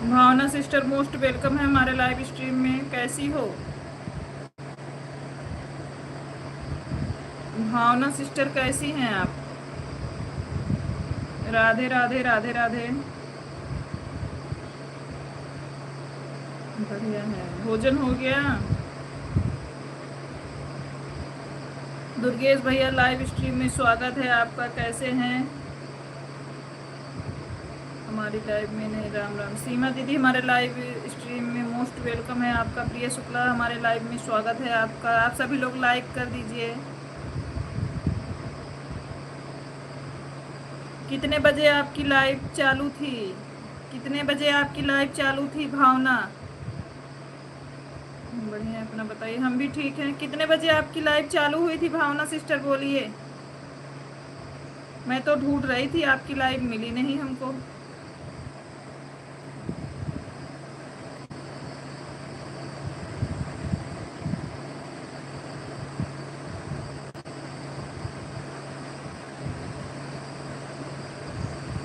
भावना sister most welcome है हमारे live stream में। कैसी हो भावना सिस्टर, कैसी हैं आप? राधे राधे राधे राधे। बढ़िया है। भोजन हो गया? दुर्गेश भैया लाइव स्ट्रीम में स्वागत है आपका। कैसे हैं? हमारी लाइव में नहीं। राम राम। सीमा दीदी हमारे लाइव स्ट्रीम में मोस्ट वेलकम है आपका। प्रिय शुक्ला हमारे लाइव में स्वागत है आपका। आप सभी लोग लाइक कर दीजिए। कितने बजे आपकी लाइव चालू थी? कितने बजे आपकी लाइव चालू थी भावना? बढ़िया, अपना बताइए। हम भी ठीक हैं। कितने बजे आपकी लाइव चालू हुई थी भावना सिस्टर, बोलिए। मैं तो ढूंढ रही थी, आपकी लाइव मिली नहीं हमको।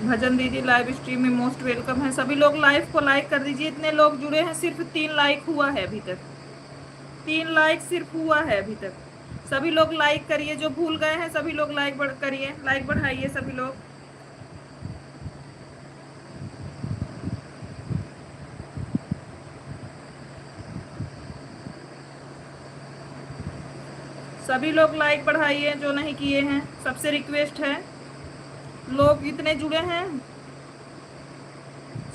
भजन दीदी लाइव स्ट्रीम में मोस्ट वेलकम है। सभी लोग लाइव को लाइक कर दीजिए। इतने लोग जुड़े हैं, सिर्फ 3 लाइक हुआ है अभी तक। 3 लाइक सिर्फ हुआ है अभी तक। सभी लोग लाइक करिए, जो भूल गए हैं सभी लोग लाइक करिए, लाइक बढ़ाइए सभी लोग। सभी लोग लाइक बढ़ाइए जो नहीं किए हैं, सबसे रिक्वेस्ट है। लोग इतने जुड़े हैं,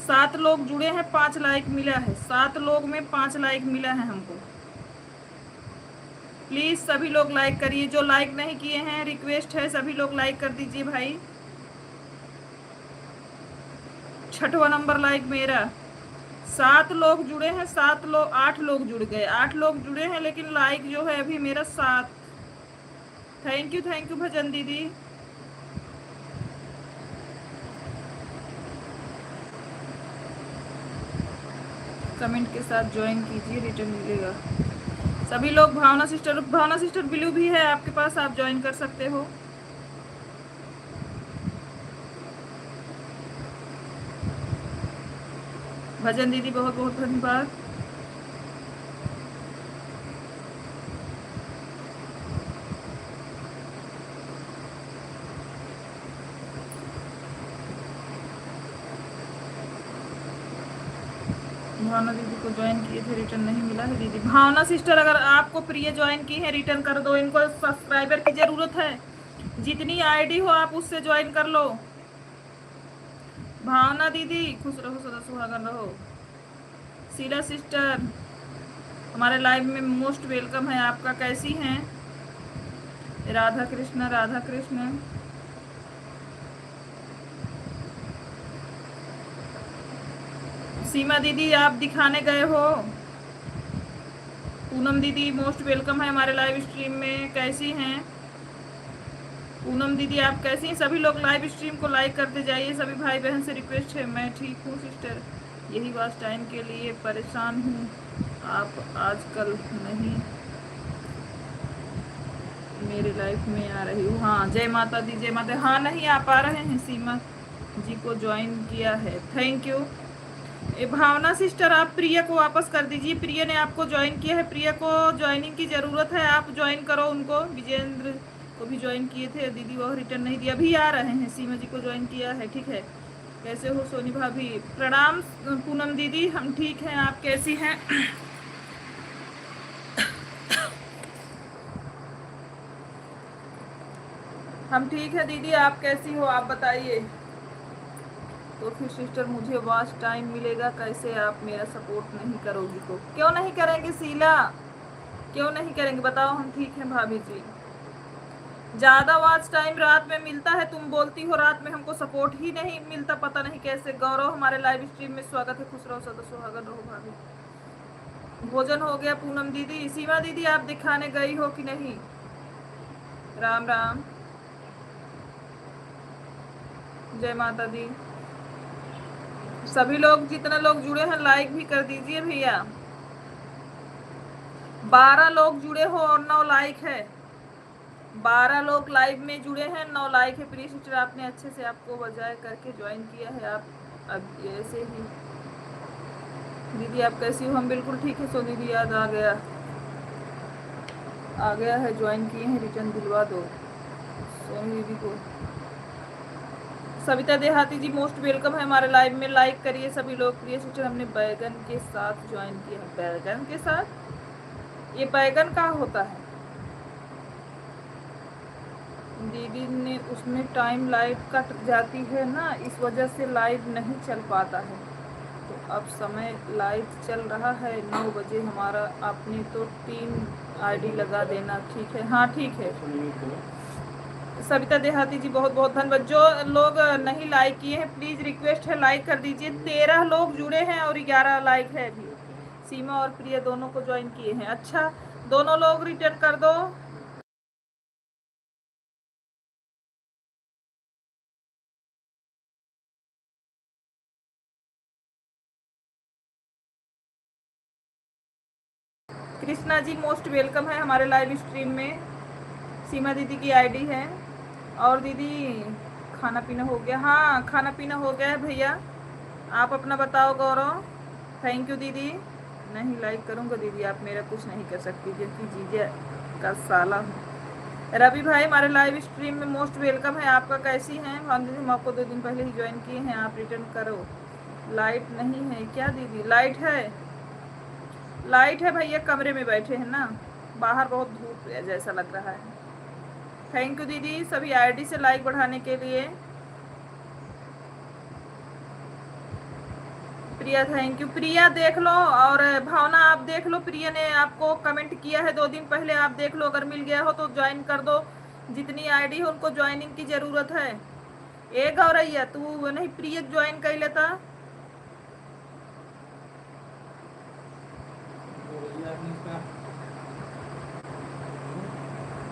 7 लोग जुड़े हैं, 5 लाइक मिला है। 7 लोग में 5 लाइक मिला है हमको। प्लीज सभी लोग लाइक करिए। जो लाइक नहीं किए हैं, रिक्वेस्ट है सभी लोग लाइक कर दीजिए भाई। 6वां नंबर लाइक मेरा। 7 लोग जुड़े हैं, 7 लोग, 8 लोग जुड़ गए, 8 लोग जुड़े हैं, लेकिन लाइक जो है अभी मेरा 7। थैंक यू भजन दीदी। कमेंट के साथ ज्वाइन कीजिए, रिटर्न मिलेगा। सभी लोग भावना सिस्टर ब्लू भी है आपके पास, आप ज्वाइन कर सकते हो। भजन दीदी बहुत बहुत धन्यवाद। भावना दीदी को ज्वाइन किए थे, रिटर्न नहीं मिला है दीदी। भावना सिस्टर, अगर आपको प्रिय ज्वाइन की है, रिटर्न कर दो। इनको सब्सक्राइबर की जरूरत है। जितनी आईडी हो आप उससे ज्वाइन कर लो। भावना दीदी खुश रहो, सदा सुहागन रहो। शीला सिस्टर हमारे लाइव में मोस्ट वेलकम है आपका। कैसी हैं? राधा कृष्ण राधा कृष्ण। सीमा दीदी आप दिखाने गए हो। पूनम दीदी मोस्ट वेलकम है हमारे लाइव स्ट्रीम में। कैसी हैं पूनम दीदी, आप कैसी हैं? सभी लोग लाइव स्ट्रीम को लाइक करते जाइए। सभी भाई बहन से रिक्वेस्ट है। मैं ठीक हूँ सिस्टर, यही वास्ट टाइम के लिए परेशान हूँ। आप आजकल नहीं मेरे लाइफ में आ रही हूँ। हाँ, जय माता दी, जय माता। हाँ, नहीं आ पा रहे हैं। सीमा जी को ज्वाइन किया है, थैंक यू। भावना सिस्टर, आप प्रिया को वापस कर दीजिए। प्रिया ने आपको ज्वाइन किया है, प्रिया को ज्वाइनिंग की ज़रूरत है, आप ज्वाइन करो उनको। विजेंद्र को भी ज्वाइन किए थे दीदी, वो रिटर्न नहीं दिया। अभी आ रहे हैं। सीमा जी को ज्वाइन किया है, ठीक है। कैसे हो सोनी भाभी? प्रणाम पूनम दीदी, हम ठीक हैं। आप कैसी हैं? हम ठीक है दीदी, आप कैसी हो? आप बताइए। तो फिर सिस्टर मुझे वॉच टाइम मिलेगा कैसे? आप मेरा सपोर्ट नहीं करोगी तो? क्यों नहीं करेंगे शीला, क्यों नहीं करेंगे बताओ। हम ठीक हैं भाभी जी। ज़्यादा वॉच टाइम रात में मिलता है, तुम बोलती हो रात में हमको सपोर्ट ही नहीं मिलता, पता नहीं कैसे। गौरव हमारे लाइव स्ट्रीम में स्वागत है। खुश रहो, सदा सुहागन रहो भाभी। भोजन हो गया पूनम दीदी। सीमा दीदी आप दिखाने गई हो कि नहीं? राम राम, जय माता दी। सभी लोग, जितने लोग जुड़े हैं लाइक भी कर दीजिए भैया। 12 लोग जुड़े हो और 9 लाइक है। 12 लोग लाइव में जुड़े हैं, 9 लाइक है। प्लीज सिस्टर आपने अच्छे से आपको बजाय करके ज्वाइन किया है। आप अब ऐसे ही दीदी आप कैसी हो? हम बिल्कुल ठीक है। सो दीदी याद आ गया है, ज्वाइन किए हैं, रिटर्न दिलवा दो सोनी दीदी को। सविता देहाती जी मोस्ट वेलकम है हमारे लाइव में। लाइक करिए सभी लोग। प्रिय सिस्टर हमने बैगन के साथ ज्वाइन किया है। बैगन के साथ? ये बैगन का होता है दीदी ने, उसमें टाइम लाइट कट जाती है ना, इस वजह से लाइव नहीं चल पाता है। तो अब समय लाइव चल रहा है 9 बजे हमारा। आपने तो 3 आईडी लगा देना, ठीक है? हाँ ठीक है। सविता देहाती जी बहुत बहुत धन्यवाद। जो लोग नहीं लाइक किए हैं प्लीज रिक्वेस्ट है लाइक कर दीजिए। 13 लोग जुड़े हैं और 11 लाइक है अभी। सीमा और प्रिया दोनों को ज्वाइन किए हैं। अच्छा, दोनों लोग रिटर्न कर दो। कृष्णा जी मोस्ट वेलकम है हमारे लाइव स्ट्रीम में। सीमा दीदी की आईडी है। और दीदी खाना पीना हो गया? हाँ खाना पीना हो गया है भैया। आप अपना बताओ गौरव। थैंक यू दीदी। नहीं लाइक करूँगा दीदी, आप मेरा कुछ नहीं कर सकती क्योंकि जीजा का साला हूँ। रवि भाई हमारे लाइव स्ट्रीम में मोस्ट वेलकम है। आपका कैसी हैं? हाँ दीदी हम आपको 2 दिन पहले ही ज्वाइन किए हैं, आप रिटर्न करो। लाइट नहीं है क्या दीदी? लाइट है, लाइट है भैया, कमरे में बैठे हैं ना, बाहर बहुत धूप है जैसा लग रहा है। थैंक यू दीदी सभी आईडी से लाइक बढ़ाने के लिए। प्रिया थैंक यू। प्रिया देख लो, और भावना आप देख लो, प्रिया ने आपको कमेंट किया है 2 दिन पहले, आप देख लो, अगर मिल गया हो तो ज्वाइन कर दो। जितनी आईडी है उनको ज्वाइनिंग की जरूरत है। ए गौरैया तू नहीं प्रिया ज्वाइन कर लेता।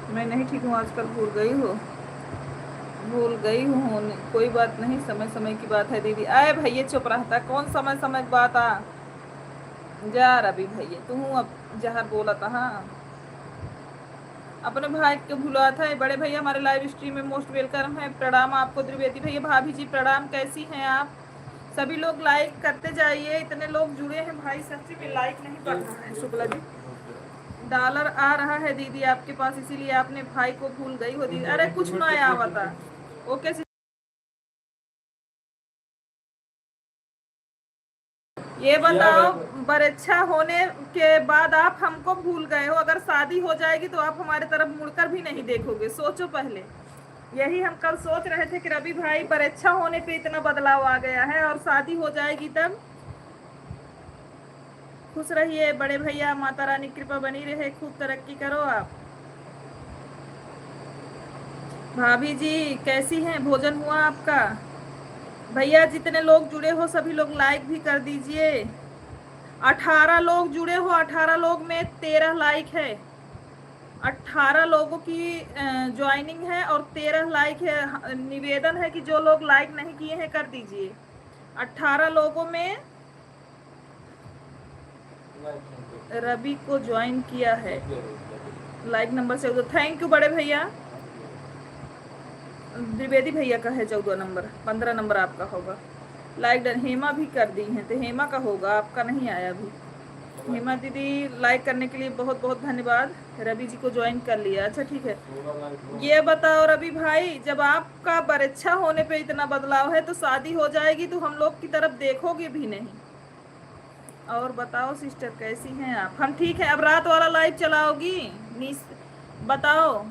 मैं नहीं ठीक हूँ आजकल, भूल गई हूँ। कोई बात नहीं, समय समय की बात है दीदी। आए भैया चुप रहता, कौन समय समय की बात आ जा रवि भैया तू अब जहर बोला था। हाँ अपने भाई के भूला था। बड़े भैया हमारे लाइव स्ट्रीम में मोस्ट वेलकम है। प्रणाम आपको त्रिवेदी भैया। भाभी जी प्रणाम, कैसी हैं आप? सभी लोग लाइक करते जाइए, इतने लोग जुड़े हैं भाई, सच्ची में लाइक नहीं बढ़ रहा है। शुक्ला जी डॉलर आ रहा है दीदी आपके पास, इसीलिए आपने भाई को भूल गई हो दीदी। अरे कुछ ना आया हुआ था। ओके ये बताओ, बरच्छा होने के बाद आप हमको भूल गए हो? अगर शादी हो जाएगी तो आप हमारे तरफ मुड़कर भी नहीं देखोगे, सोचो पहले। यही हम कल सोच रहे थे कि रवि भाई बरच्छा होने पे इतना बदलाव आ गया है, और शादी हो जाएगी तब। खुश रहिए बड़े भैया, माता रानी कृपा बनी रहे, खूब तरक्की करो आप। भाभी जी कैसी हैं? भोजन हुआ आपका? भैया जितने लोग जुड़े हो सभी लोग लाइक भी कर दीजिए। 18 लोग जुड़े हो, 18 लोग में 13 लाइक है। 18 लोगों की ज्वाइनिंग है और 13 लाइक है। निवेदन है कि जो लोग लाइक नहीं किए हैं कर दीजिए। 18 लोगों में रवि को ज्वाइन किया है। Like number 14। थैंक यू बड़े भैया। द्विवेदी भैया का है 14 नंबर, 15 नंबर आपका होगा। Like done. हेमा भी कर दी है, तो हेमा का होगा, आपका नहीं आया अभी। हेमा दीदी लाइक करने के लिए बहुत बहुत धन्यवाद। रवि जी को ज्वाइन कर लिया, अच्छा ठीक है। ये बताओ रवि भाई, जब आपका बरच्छा होने पे इतना बदलाव है तो शादी हो जाएगी तो हम लोग की तरफ देखोगे भी नहीं। और बताओ सिस्टर कैसी हैं आप? हम ठीक है। अब रात वाला लाइव चलाओगी? बताओ,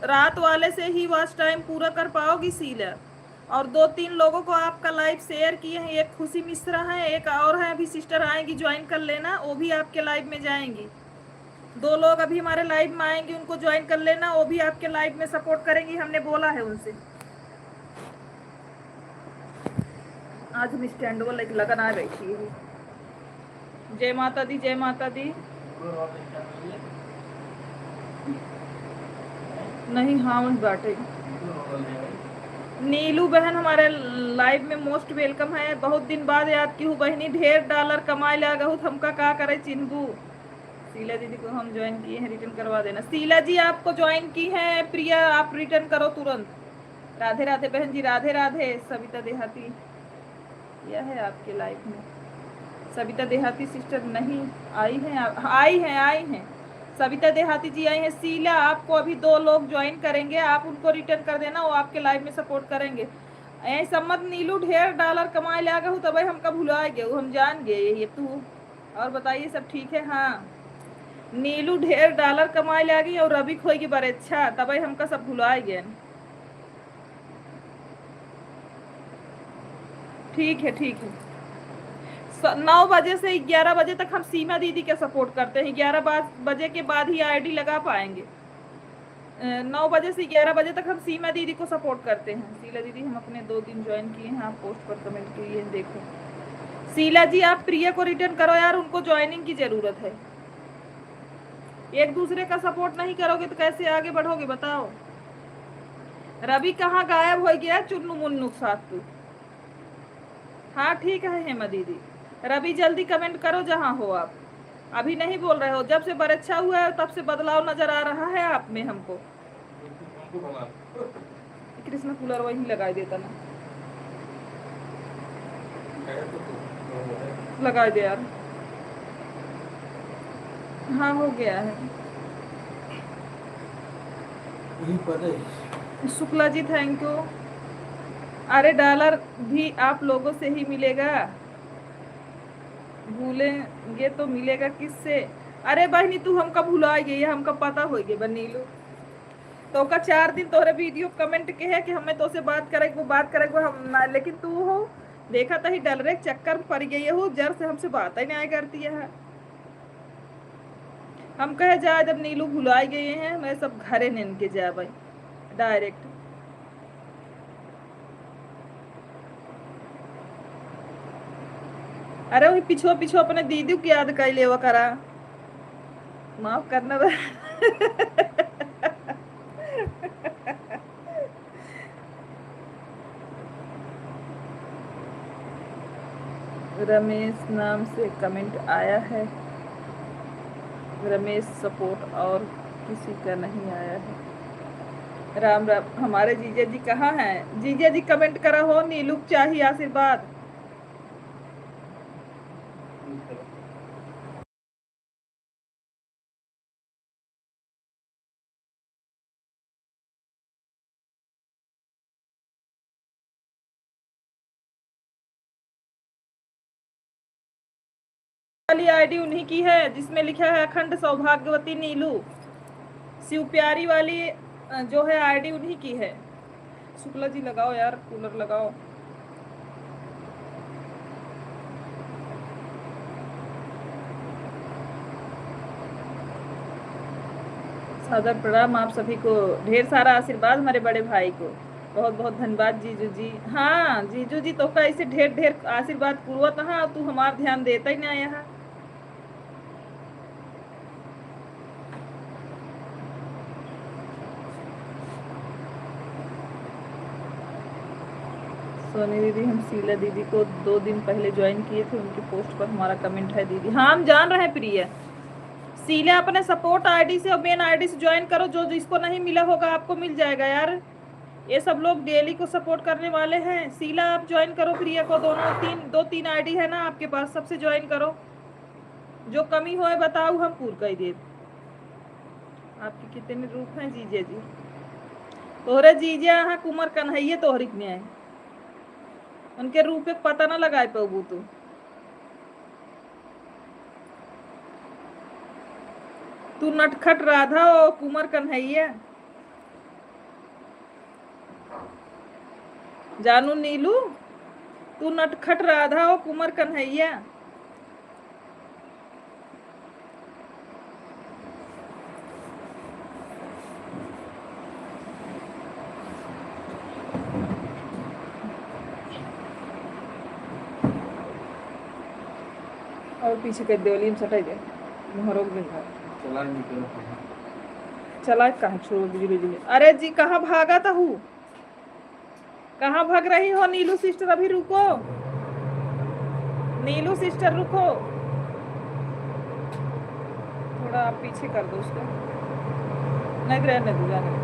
रात वाले से ही वॉच टाइम पूरा कर पाओगी सीला? और 2-3 लोगों को आपका लाइव शेयर किए हैं, एक खुशी मिश्रा है, एक और है, अभी सिस्टर आएंगी ज्वाइन कर लेना, वो भी आपके लाइव में जाएंगी। 2 लोग अभी हमारे लाइव में आएंगे, उनको ज्वाइन कर लेना, वो भी आपके लाइव में सपोर्ट करेंगी, हमने बोला है उनसे। आज हम स्टैंड वाला लगन आ बैठी है। जय माता दी, जय माता दी। नहीं हाँ बाटे। नीलू बहन हमारे लाइव में मोस्ट वेलकम है। बहुत दिन बाद याद की हूँ बहनी, ढेर डॉलर कमाए ला गहू, हमका का करे चिन्हबू। शीला दीदी को हम ज्वाइन किए हैं, रिटर्न करवा देना। शीला जी आपको ज्वाइन की है, प्रिया आप रिटर्न करो तुरंत। राधे राधे बहन जी, राधे राधे। सविता देहाती यह है आपके लाइफ में। सविता देहाती सिस्टर नहीं आई हैं? आई हैं सविता देहाती जी आई हैं। शीला, आपको अभी 2 लोग ज्वाइन करेंगे, आप उनको रिटर्न कर देना, वो आपके लाइव में सपोर्ट करेंगे। ऐसा मत नीलू ढेर डॉलर कमाए लागे हो तब हमका भुला गए, हम जान गए ये तू। और बताइए सब ठीक है? हाँ, नीलू ढेर डॉलर कमाए लागी और रवि खोई बड़े अच्छा तब हमका सब भुला गए। ठीक है ठीक है। 9 बजे से 11 बजे तक हम सीमा दीदी के सपोर्ट करते हैं, 11 बजे के बाद ही आईडी लगा पाएंगे। 9 बजे से 11 बजे तक हम सीमा दीदी को सपोर्ट करते हैं। शीला दीदी हम अपने 2 दिन ज्वाइन किए हैं, आप पोस्ट पर कमेंट किए हैं, देखो। शीला जी आप प्रिया को रिटर्न करो यार, उनको ज्वाइनिंग की जरूरत है। एक दूसरे का सपोर्ट नहीं करोगे तो कैसे आगे बढ़ोगे बताओ। रवि कहाँ गायब हो गया चुन्नू मुन्नू साथ तू? हाँ ठीक है हेमा दीदी। रवि जल्दी कमेंट करो जहाँ हो आप। अभी नहीं बोल रहे हो, जब से बरच्छा हुआ है तब से बदलाव नजर आ रहा है आप में हमको। कृष्ण कूलर वही लगा देता ना, लगा दे यार। हाँ हो गया है। Shukla ji thank you. अरे डॉलर भी आप लोगों से ही मिलेगा, भूलेंगे तो मिलेगा किससे? अरे बहनी तू हमका भुला गई, हमका पता हो गया बनीलू। तो का 4 दिन तोहरे वीडियो कमेंट के है कि हमें तो से बात करेंगे, वो बात करेंगे हम ना, लेकिन तू हो देखा तो ही डलरे चक्कर में पड़ गई हो, जर से हमसे बात ही नहीं करती है। हम कहे जा जब नीलू भुलाई गए हैं मैं सब घरे नेन के जा भाई डायरेक्ट। अरे वही पिछो पिछो अपने दीदी की याद कर ले वो करा, माफ करना रमेश नाम से कमेंट आया है, रमेश सपोर्ट और किसी का नहीं आया है। राम राम। हमारे जीजा जी कहाँ हैं? जीजा जी कमेंट करा हो, नीलू चाहिए आशीर्वाद। वाली आईडी उन्हीं की है जिसमें लिखा है अखंड सौभाग्यवती नीलू। शिव प्यारी वाली जो है आईडी उन्हीं की है। शुक्ला जी लगाओ यार, कूलर लगाओ। सादर प्रणाम आप सभी को, ढेर सारा आशीर्वाद हमारे बड़े भाई को, बहुत बहुत धन्यवाद जीजू जी। हाँ जीजू जी तो कैसे ढेर ढेर आशीर्वाद पूर्वत, हाँ तू हमारा ध्यान देता ही ना यहाँ। सोनी दीदी हम शीला दीदी को 2 दिन पहले ज्वाइन किए थे, उनकी पोस्ट पर हमारा कमेंट है दीदी। हाँ हम जान रहे हैं प्रिया। शीला अपने सपोर्ट आईडी से और मेन आईडी से ज्वाइन करो, जो जिसको नहीं मिला होगा आपको मिल जाएगा यार। ये सब लोग डेली को सपोर्ट करने वाले हैं। शीला आप ज्वाइन करो प्रिया को, दोनों 2-3 आईडी है ना आपके पास, सबसे ज्वाइन करो। जो कमी हो बताओ हम पूर कर दे। आपके कितने रूप हैं जीजे जी? तोहरे जीजे यहाँ कुमार कन्हैया तोहरी में है, उनके रूप एक पता ना लगाए पाबू तू नटखट राधा और कुमार कन्हैया। जानू नीलू, तू नटखट राधा और कुमार कन्हैया। और पीछे कर देवली में सटाई दे मुहरोग दिन चला कहाँ छोड़ बिजली। अरे जी कहाँ भागा था हूँ, कहाँ भाग रही हो नीलू सिस्टर? अभी रुको नीलू सिस्टर रुको, थोड़ा आप पीछे कर दो उसको, नहीं रहने दो जाने।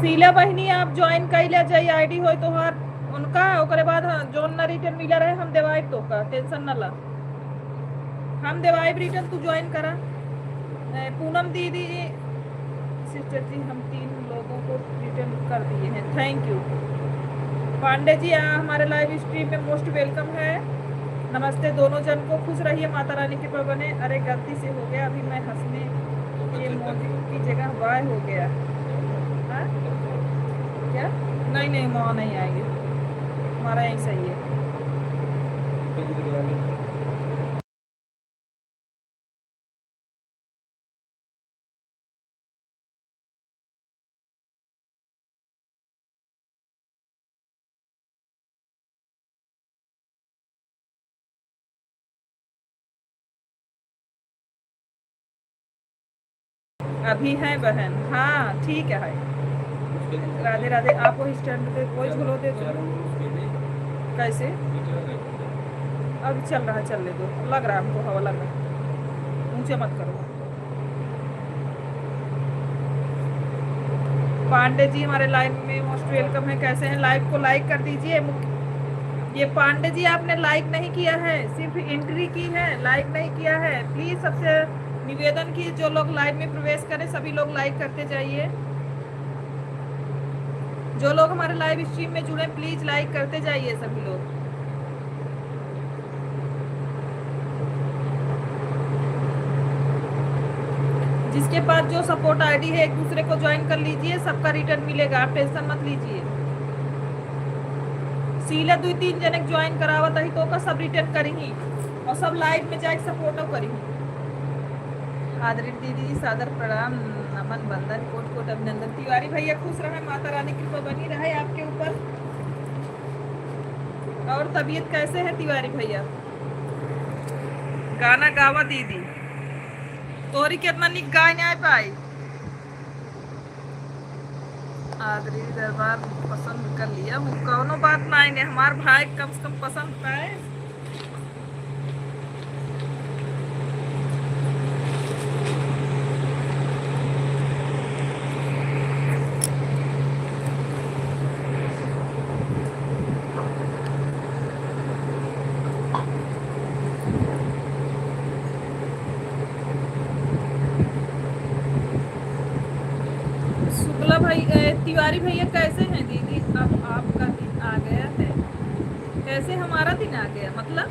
शीला बहनी आप ज्वाइन कर ले जाइए, आईडी हो तो हार उनका ओकरे बाद जोन ना रिटर्न मिला रहे हम देवाइब तो का टेंशन ना ला, हम देवाइब रिटर्न तू ज्वाइन करा। पूनम दीदी सिस्टर जी हम 3 लोगों को रिटर्न कर दिए हैं, थैंक यू। पांडे जी हमारे लाइव स्ट्रीम में मोस्ट वेलकम है, नमस्ते दोनों जन को, खुश रहिए, माता रानी की कृपा बने। अरे गलती से हो गया, अभी मैं हंसने के मौजू की जगह बाय हो गया। हाँ क्या? नहीं नहीं वहाँ नहीं आएंगे, हमारा यही सही है। अभी है बहन, हाँ ठीक है। राधे राधे। आप वो स्टैंड पे कोई झूलो दे दो। कैसे? अभी चल रहा है, चलने दो, लग रहा है हमको हवा लग रहा है, ऊंचे मत करो। पांडे जी हमारे लाइव में मोस्ट वेलकम है, कैसे हैं? लाइव को लाइक कर दीजिए। ये पांडे जी आपने लाइक नहीं किया है, सिर्फ एंट्री की है, लाइक नहीं किया है। प्लीज सबसे निवेदन की जो लोग लाइव में प्रवेश करें सभी लोग लाइक करते जाइए। जो लोग हमारे लाइव स्ट्रीम में जुड़े प्लीज लाइक करते जाइए सभी लोग। जिसके पास जो सपोर्ट आईडी है एक दूसरे को ज्वाइन कर लीजिए, सबका रिटर्न मिलेगा, आप टेंशन मत लीजिए। सीला 2-3 जने ज्वाइन करावत ही तो का सब रिटर्न करी और सब लाइव में जाके सपोर्ट करी। आदरणीय दीदी सादर प्रणाम, नमन बंदन, कोट कोट अभिनंदन। तिवारी भैया खुश रहे, माता रानी की कृपा बनी रहे आपके ऊपर। और तबीयत कैसे है तिवारी भैया? गाना गावा दीदी, तोरी कितना निक गाय नहीं पाई। आदरणीय दरबार पसंद कर लिया हूँ, कौनो बात नहीं ने, हमार भाई कम से कम पसंद पाए। शुक्ला भाई तिवारी भैया कैसे हैं दीदी? अब आपका दिन आ गया है। कैसे हमारा दिन आ गया मतलब?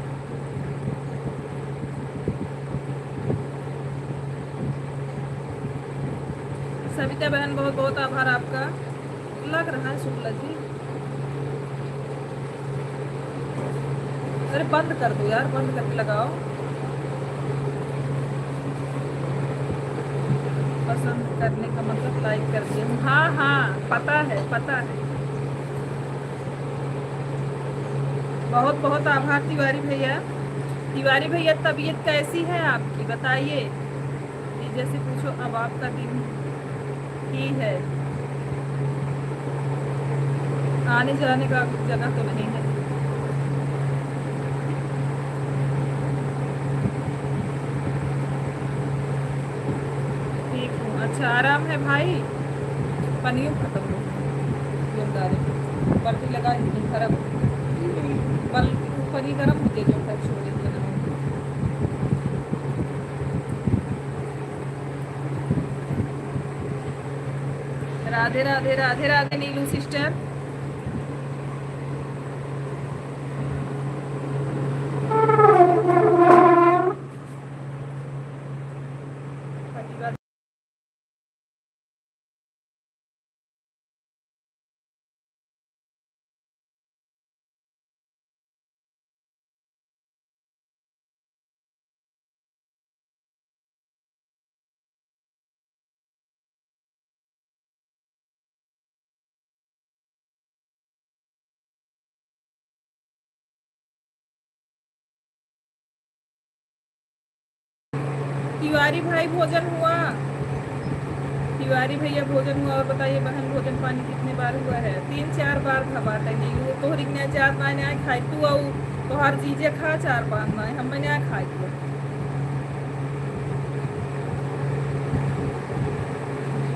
सविता बहन बहुत बहुत आभार आपका। लग रहा है शुक्ला जी, अरे बंद कर दो यार, बंद करके लगाओ। पसंद करने का मतलब लाइक कर दिया। हाँ हाँ पता है, पता है। बहुत बहुत आभार तिवारी भैया। तिवारी भैया तबीयत कैसी है आपकी बताइए, जैसे पूछो अब आपका दिन ही है, आने जाने का जगह तो नहीं है। ठीक हूँ, अच्छा आराम है भाई। पनीर खत्म हो बल्कि लगा नहीं खराब, बल्कि पनीर गर्म होते जो खा छोड़ देते ना। राधे राधे राधे राधे नीलू सिस्टर। तिवारी भाई भोजन हुआ? तिवारी भैया भोजन हुआ? और बताइए बहन भोजन पानी कितने बार हुआ है? 3-4 बार खा बात है नहीं वो तो रिगने 4 महीने आए खाई तू आऊ तो हर चीजें खा 4-5 महीने हम मैंने खाई तू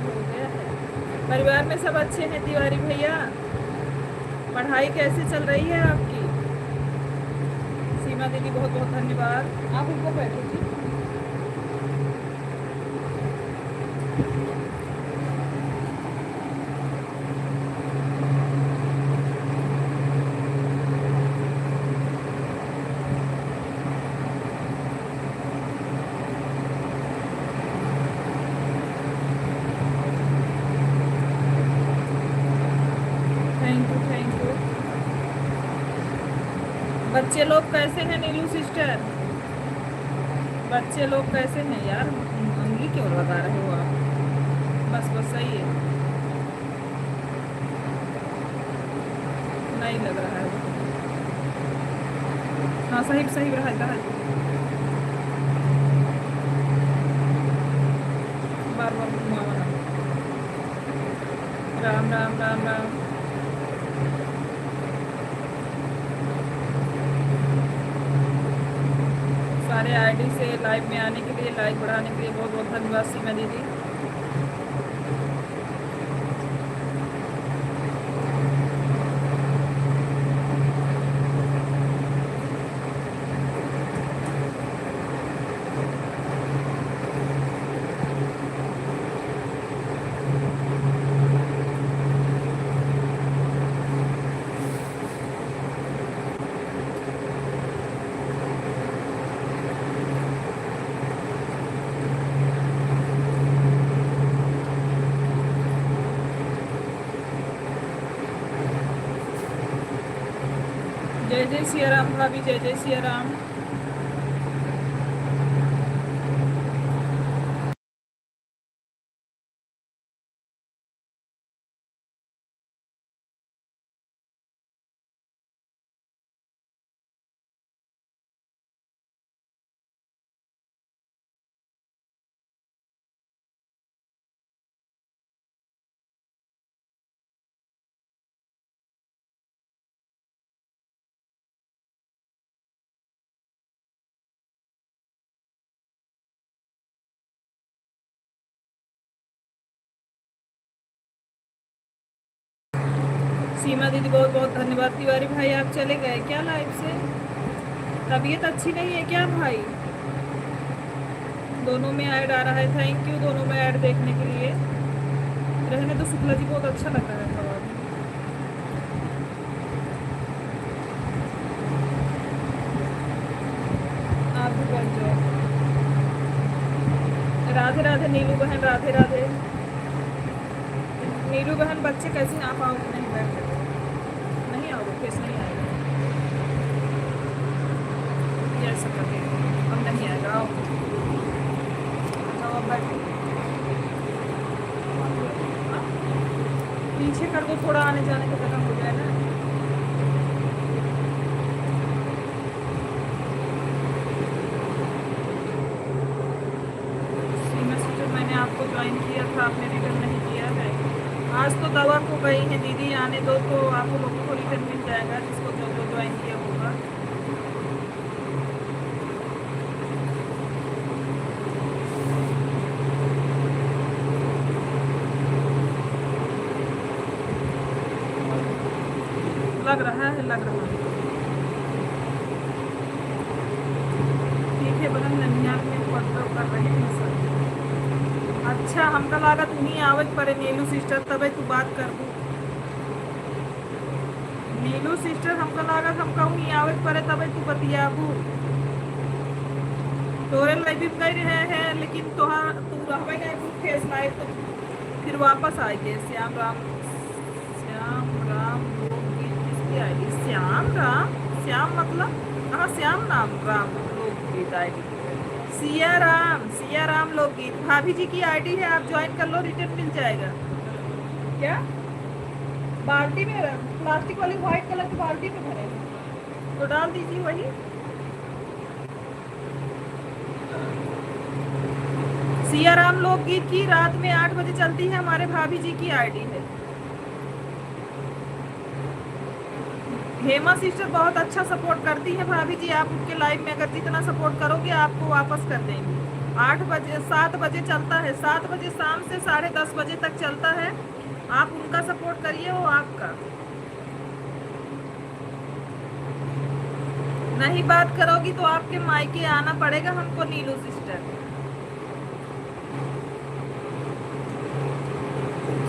हो गया है। परिवार में सब अच्छे हैं तिवारी भैया? पढ़ाई कैसे चल रही है आपकी? सीमा दीदी बहुत बहुत धन्यवाद। आप ऊपर बैठो जी। Thank you thank you. बच्चे लोग कैसे हैं नीलू सिस्टर? बच्चे लोग कैसे हैं यार? उंगली क्यों लगा रहे हो आप? बस बस सही है। नहीं लग रहा है। हाँ सही सही रहा है। बार बार घुमावा ना। राम राम राम राम। सारे आईडी से लाइव में आने के लिए, लाइव बढ़ाने के लिए बहुत बहुत धन्यवाद सीमा दीदी। जय जय सिया राम भाभी, जय जय सिया राम। सीमा दीदी बहुत बहुत धन्यवाद। तिवारी भाई आप चले गए क्या लाइव से? तबीयत अच्छी नहीं है क्या भाई? दोनों में ऐड आ रहा है। थैंक यू दोनों में ऐड देखने के लिए। रहने तो शुक्ला जी बहुत अच्छा लग रहा है सवाल। आप भी बैठ जाओ। राधे राधे नीलू बहन, राधे राधे। नीलू बहन बच्चे कैसे आप आओगे? नहीं बैठ सकते, नहीं आओगे, केस नहीं आएगा। ये ऐसा करके अब नहीं आएगा। आओ अब बैठो। पीछे कर दो थोड़ा, आने जाने का जगह हो जाए ना। सीमा सिस्टर मैंने आपको ज्वाइन किया था, आपने रिटर्न नहीं किया है। आज तो दवा को गई है दीदी, आने दो तो आप लोगों को रिटर्न मिल जाएगा, जिसको जो जो ज्वाइन किया होगा। लग रहा है, लग रहा है। ठीक है बगल ननियाल में पत्र कर रहे हैं सर। अच्छा हमका लागत उन्हीं आवत पड़े नीलू सिस्टर, तबे तू बात कर दू। नीलू सिस्टर हमका लागत हमका उन्हीं आवत पड़े तबे तू बतियाबू। तोरे लाइव भी गई रहे हैं लेकिन तोहा तू रहबे नहीं तू फेस लाइव तो फिर वापस आएंगे। श्याम राम, श्याम राम लोकगीत किसकी आईडी? श्याम राम, श्याम मतलब हाँ श्याम नाम राम लोकगीत आईडी। सिया राम लोकगीत भाभी जी की आईडी है, आप ज्वाइन कर लो, रिटर्न मिल जाएगा। क्या बाल्टी में, प्लास्टिक वाली व्हाइट कलर की बाल्टी में भरे तो डाल दीजिए वही। सिया राम लोकगीत की रात में 8 बजे चलती है, हमारे भाभी जी की आईडी है। हेमा सिस्टर बहुत अच्छा सपोर्ट करती है भाभी जी, आप उनके लाइव में अगर जितना सपोर्ट करोगे आपको वापस कर देंगे। 8 बजे 7 बजे चलता है, 7 बजे शाम से 10:30 बजे तक चलता है। आप उनका सपोर्ट करिए, वो आपका। नहीं बात करोगी तो आपके मायके आना पड़ेगा हमको नीलू सिस्टर।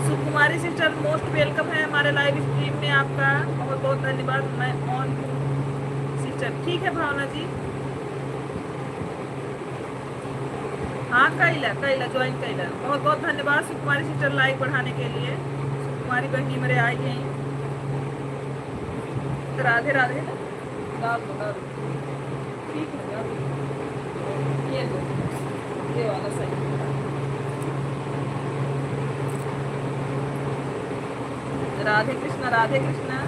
सुकुमारी सिस्टर मोस्ट वेलकम है हमारे लाइव स्ट्रीम में, आपका बहुत बहुत धन्यवाद। मैं ऑन हूँ सिस्टर, ठीक है भावना जी। हाँ कैला कैला ज्वाइन कैला, बहुत बहुत धन्यवाद सुकुमारी सिस्टर लाइक बढ़ाने के लिए। सुकुमारी बहनी मेरे आई हैं। राधे राधे। डाल दो डाल दो, ठीक है डाल दो। ये लो, ये वाला सही। राधे कृष्णा राधे कृष्णा।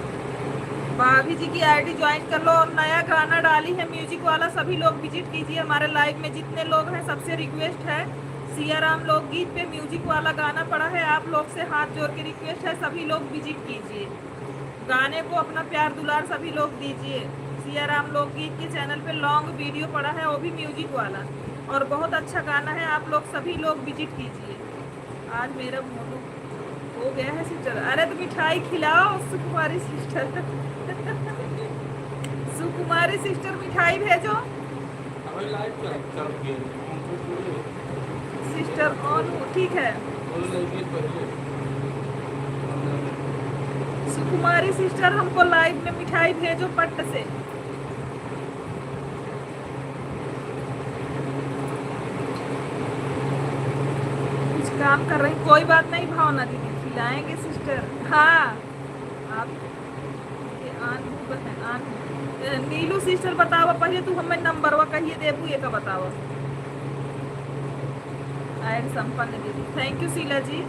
भाभी जी की आईडी ज्वाइन कर लो, और नया गाना डाली है म्यूजिक वाला, सभी लोग विजिट कीजिए हमारे लाइव में। जितने लोग हैं सबसे रिक्वेस्ट है, सियाराम लोकगीत पे म्यूजिक वाला गाना पड़ा है, आप लोग से हाथ जोड़ के रिक्वेस्ट है, सभी लोग विजिट कीजिए, गाने को अपना प्यार दुलार सभी लोग दीजिए। सियाराम लोकगीत के चैनल पे लॉन्ग वीडियो पड़ा है, वो भी म्यूजिक वाला, और बहुत अच्छा गाना है, आप लोग सभी लोग विजिट कीजिए। आज मेरा मोटू हो गया है सिस्टर। अरे तो मिठाई खिलाओ सुकुमारी सिस्टर। सुकुमारी सिस्टर मिठाई भेजो। सिस्टर ऑन, ठीक है। सुकुमारी सिस्टर हमको लाइव में मिठाई भेजो पट से। कुछ काम कर रही, कोई बात नहीं भावना दीदी, खिलाएंगे सिस्टर। हाँ आप आन नीलू सिस्टर बताओ पहले, तू हमें नंबरवा कहिए देबू, ये का बताओ। ऐड संपन्न दीदी, thank you Sheela ji.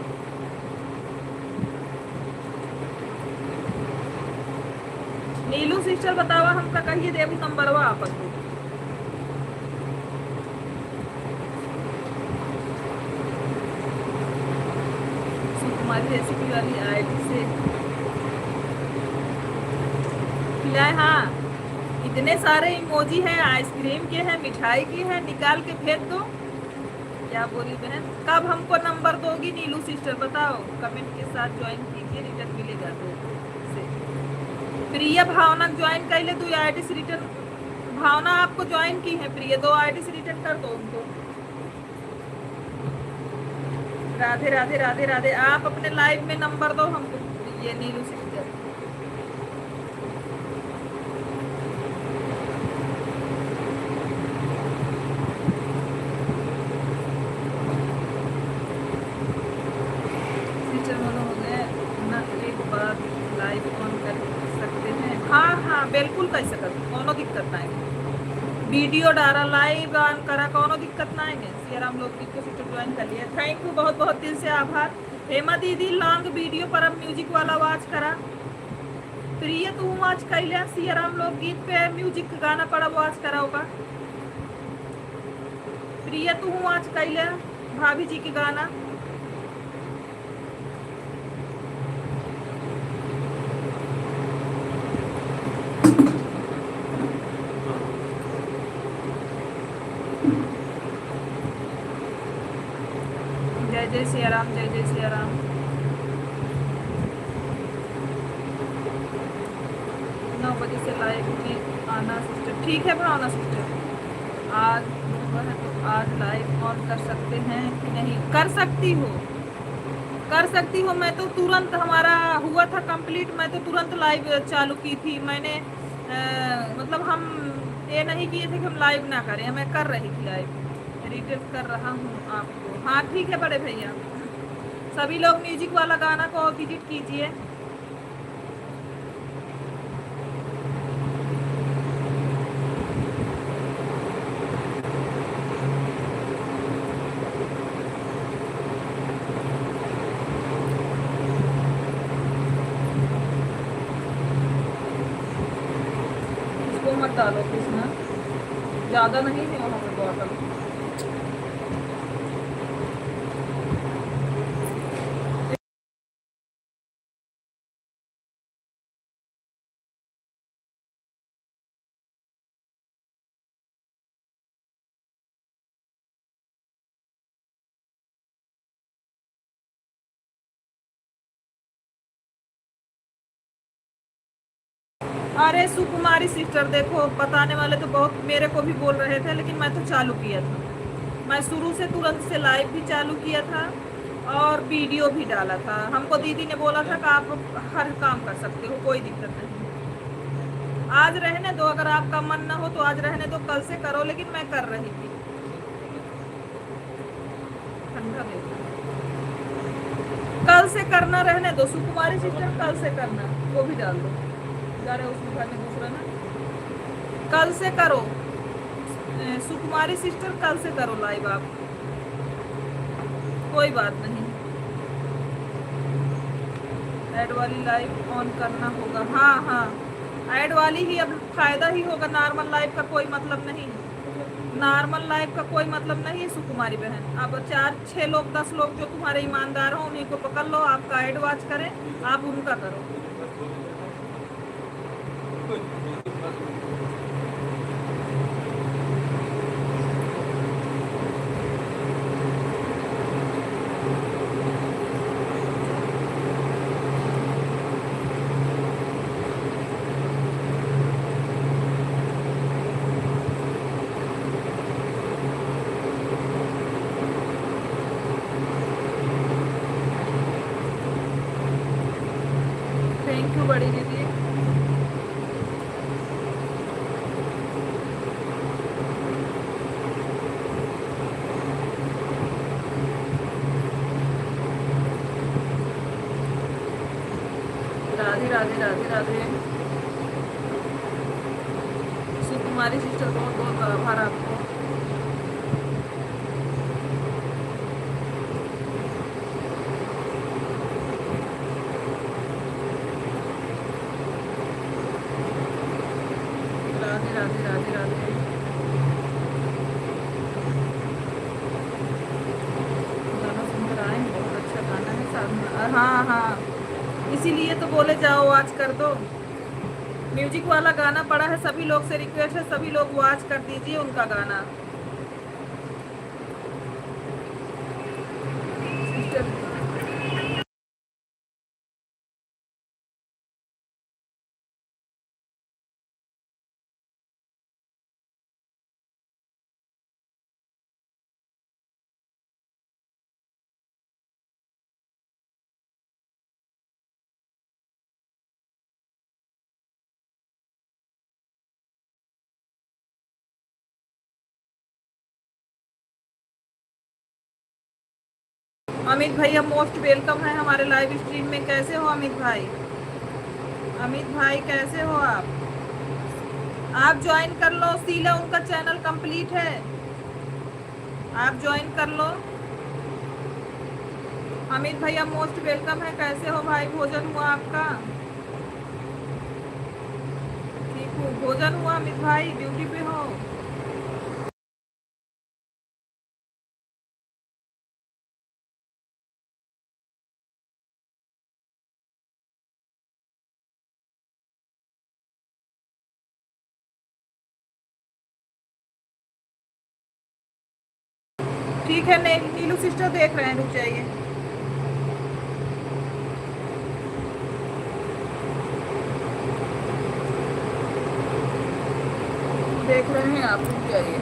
Neelu sister बतावा हमका कहिए देबू नंबरवा आपन को। सुकुमारी रेसिपी वाली आईडी से खिलाए। हाँ इतने सारे इमोजी हैं, आइसक्रीम के हैं, मिठाई की है, निकाल के भेज दो। क्या बोली बहन, कब हमको नंबर दोगी नीलू सिस्टर बताओ, कमेंट के साथ ज्वाइन कीजिए, रिटर्न मिलेगा तो से। प्रिया भावना ज्वाइन कर ले, 2 आईडी से रिटर्न। भावना आपको ज्वाइन की है प्रिया, 2 आईडी से रिटर्न कर दो उनको। राधे राधे राधे राधे। आप अपने लाइव में नंबर दो हमको, ये नीलू सिस्टर। लाइव ऑन कर सकते हैं, हाँ हाँ बिल्कुल कर सकते, कोनो दिक्कत ना है। वीडियो डाला लाइव ऑन करा, कोनो दिक्कत ना है। सियाराम लोग को सिस्टर ज्वाइन कर लिया, थैंक यू, बहुत बहुत दिल से आभार। हेमा दीदी लॉन्ग वीडियो पर अब म्यूजिक वाला आवाज करा। प्रिय तू आज कर लिया, सियाराम लोग गीत पे म्यूजिक गाना पड़ा आवाज करा होगा। प्रिय तू आज कर लिया भाभी जी के गाना। जय जय सियाराम, जय जय सियाराम। 9 बजे से लाइव में आना सिस्टर, ठीक है भावना सिस्टर। आज आज लाइव ऑन कर सकते हैं कि नहीं, कर सकती हो, कर सकती हो। मैं तो तुरंत, हमारा हुआ था कंप्लीट, मैं तो तुरंत लाइव चालू की थी मैंने। मतलब हम ये नहीं किए थे कि हम लाइव ना करें, मैं कर रही थी लाइव, रिटेल कर रहा हूँ आपको। हाँ ठीक है बड़े भैया, सभी लोग म्यूजिक वाला गाना को विजिट कीजिए। इसको मत डालो कृष्णा, ज़्यादा नहीं है वहाँ पे बॉटल। अरे सुकुमारी सिस्टर, देखो बताने वाले तो बहुत मेरे को भी बोल रहे थे, लेकिन मैं तो चालू किया था। मैं शुरू से तुरंत से लाइव भी चालू किया था और वीडियो भी डाला था। हमको दीदी ने बोला था कि आप हर काम कर सकते हो, कोई दिक्कत नहीं। आज रहने दो, अगर आपका मन ना हो तो आज रहने दो, कल से करो, लेकिन मैं कर रही थी। ठंडा दे दो। कल से करना, रहने दो सुकुमारी सिस्टर, कल से करना। वो भी डाल दो, जा रहे उसमें खाने दूसरा ना, कल से करो। सुकुमारी सिस्टर कल से करो लाइव आप, कोई बात नहीं। ऐड वाली लाइव ऑन करना होगा, हाँ हाँ, ऐड वाली ही अब फायदा ही होगा। नॉर्मल लाइव का कोई मतलब नहीं, नॉर्मल लाइव का कोई मतलब नहीं है सुकुमारी बहन। अब 4-6 लोग 10 लोग जो तुम्हारे ईमानदार हो उन्हीं को पकड़ लो, आपका ऐड वॉच करें, आप उनका करो। थैंक यू बड़ी दीदी। राधे राधे राधे राधे। सुकुमारी सिस्टर बहुत बहुत आभार आपको। राधे राधे राधे राधे। गाना सुनकर आए, बहुत अच्छा गाना है साधना। हाँ हाँ, इसीलिए तो बोले जाओ वॉच कर दो। म्यूजिक वाला गाना पड़ा है, सभी लोग से रिक्वेस्ट है, सभी लोग वॉच कर दीजिए उनका गाना। सिस्टर अमित भैया मोस्ट वेलकम है हमारे लाइव स्ट्रीम में। कैसे हो अमित भाई? अमित भाई कैसे हो आप ज्वाइन कर लो। शीला उनका चैनल कंप्लीट है, आप ज्वाइन कर लो। अमित भैया मोस्ट वेलकम है। कैसे हो भाई? भोजन हुआ आपका? ठीक हो? भोजन हुआ अमित भाई? ड्यूटी पे हो? ठीक है, नीलू सिस्टर देख रहे हैं, रुक जाइए। देख रहे हैं आप, रुक जाइए।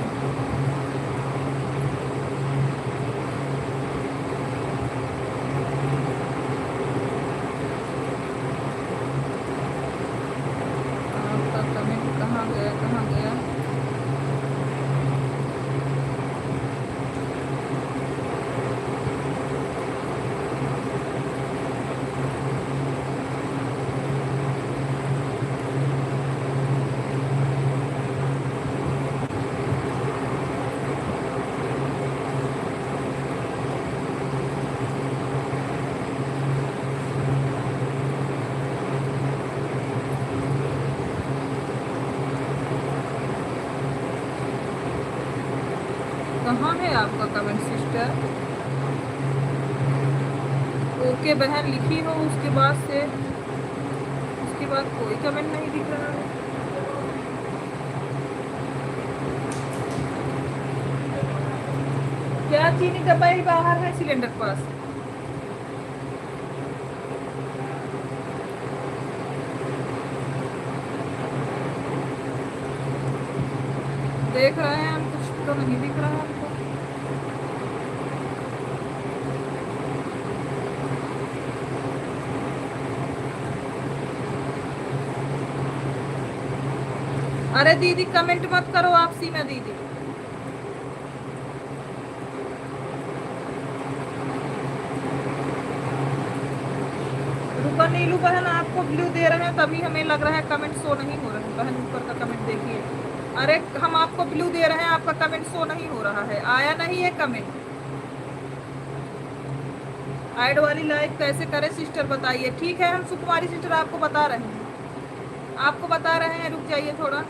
आपका कमेंट कहाँ गया, कहाँ गया? कहाँ है आपका कमेंट सिस्टर? ओके बहन लिखी हो, उसके बाद से उसके बाद कोई कमेंट नहीं दिख रहा है। क्या चीनी डब्बा ही बाहर है सिलेंडर पास? देख रहे हैं हम, कुछ तो नहीं दिख रहा है हमको। अरे दीदी कमेंट मत करो आप, सीमा दीदी। रुको नीलू बहन, आपको ब्लू दे रहे हैं तभी हमें लग रहा है कमेंट शो नहीं हो रहा है। बहन ऊपर का कमेंट देखिए। अरे हम आपको ब्लू दे रहे हैं, आपका कमेंट शो नहीं हो रहा है, आया नहीं है कमेंट। ऐड वाली लाइव कैसे करें सिस्टर बताइए। ठीक है हम सुकुमारी सिस्टर आपको बता रहे हैं, आपको बता रहे हैं, रुक जाइए थोड़ा।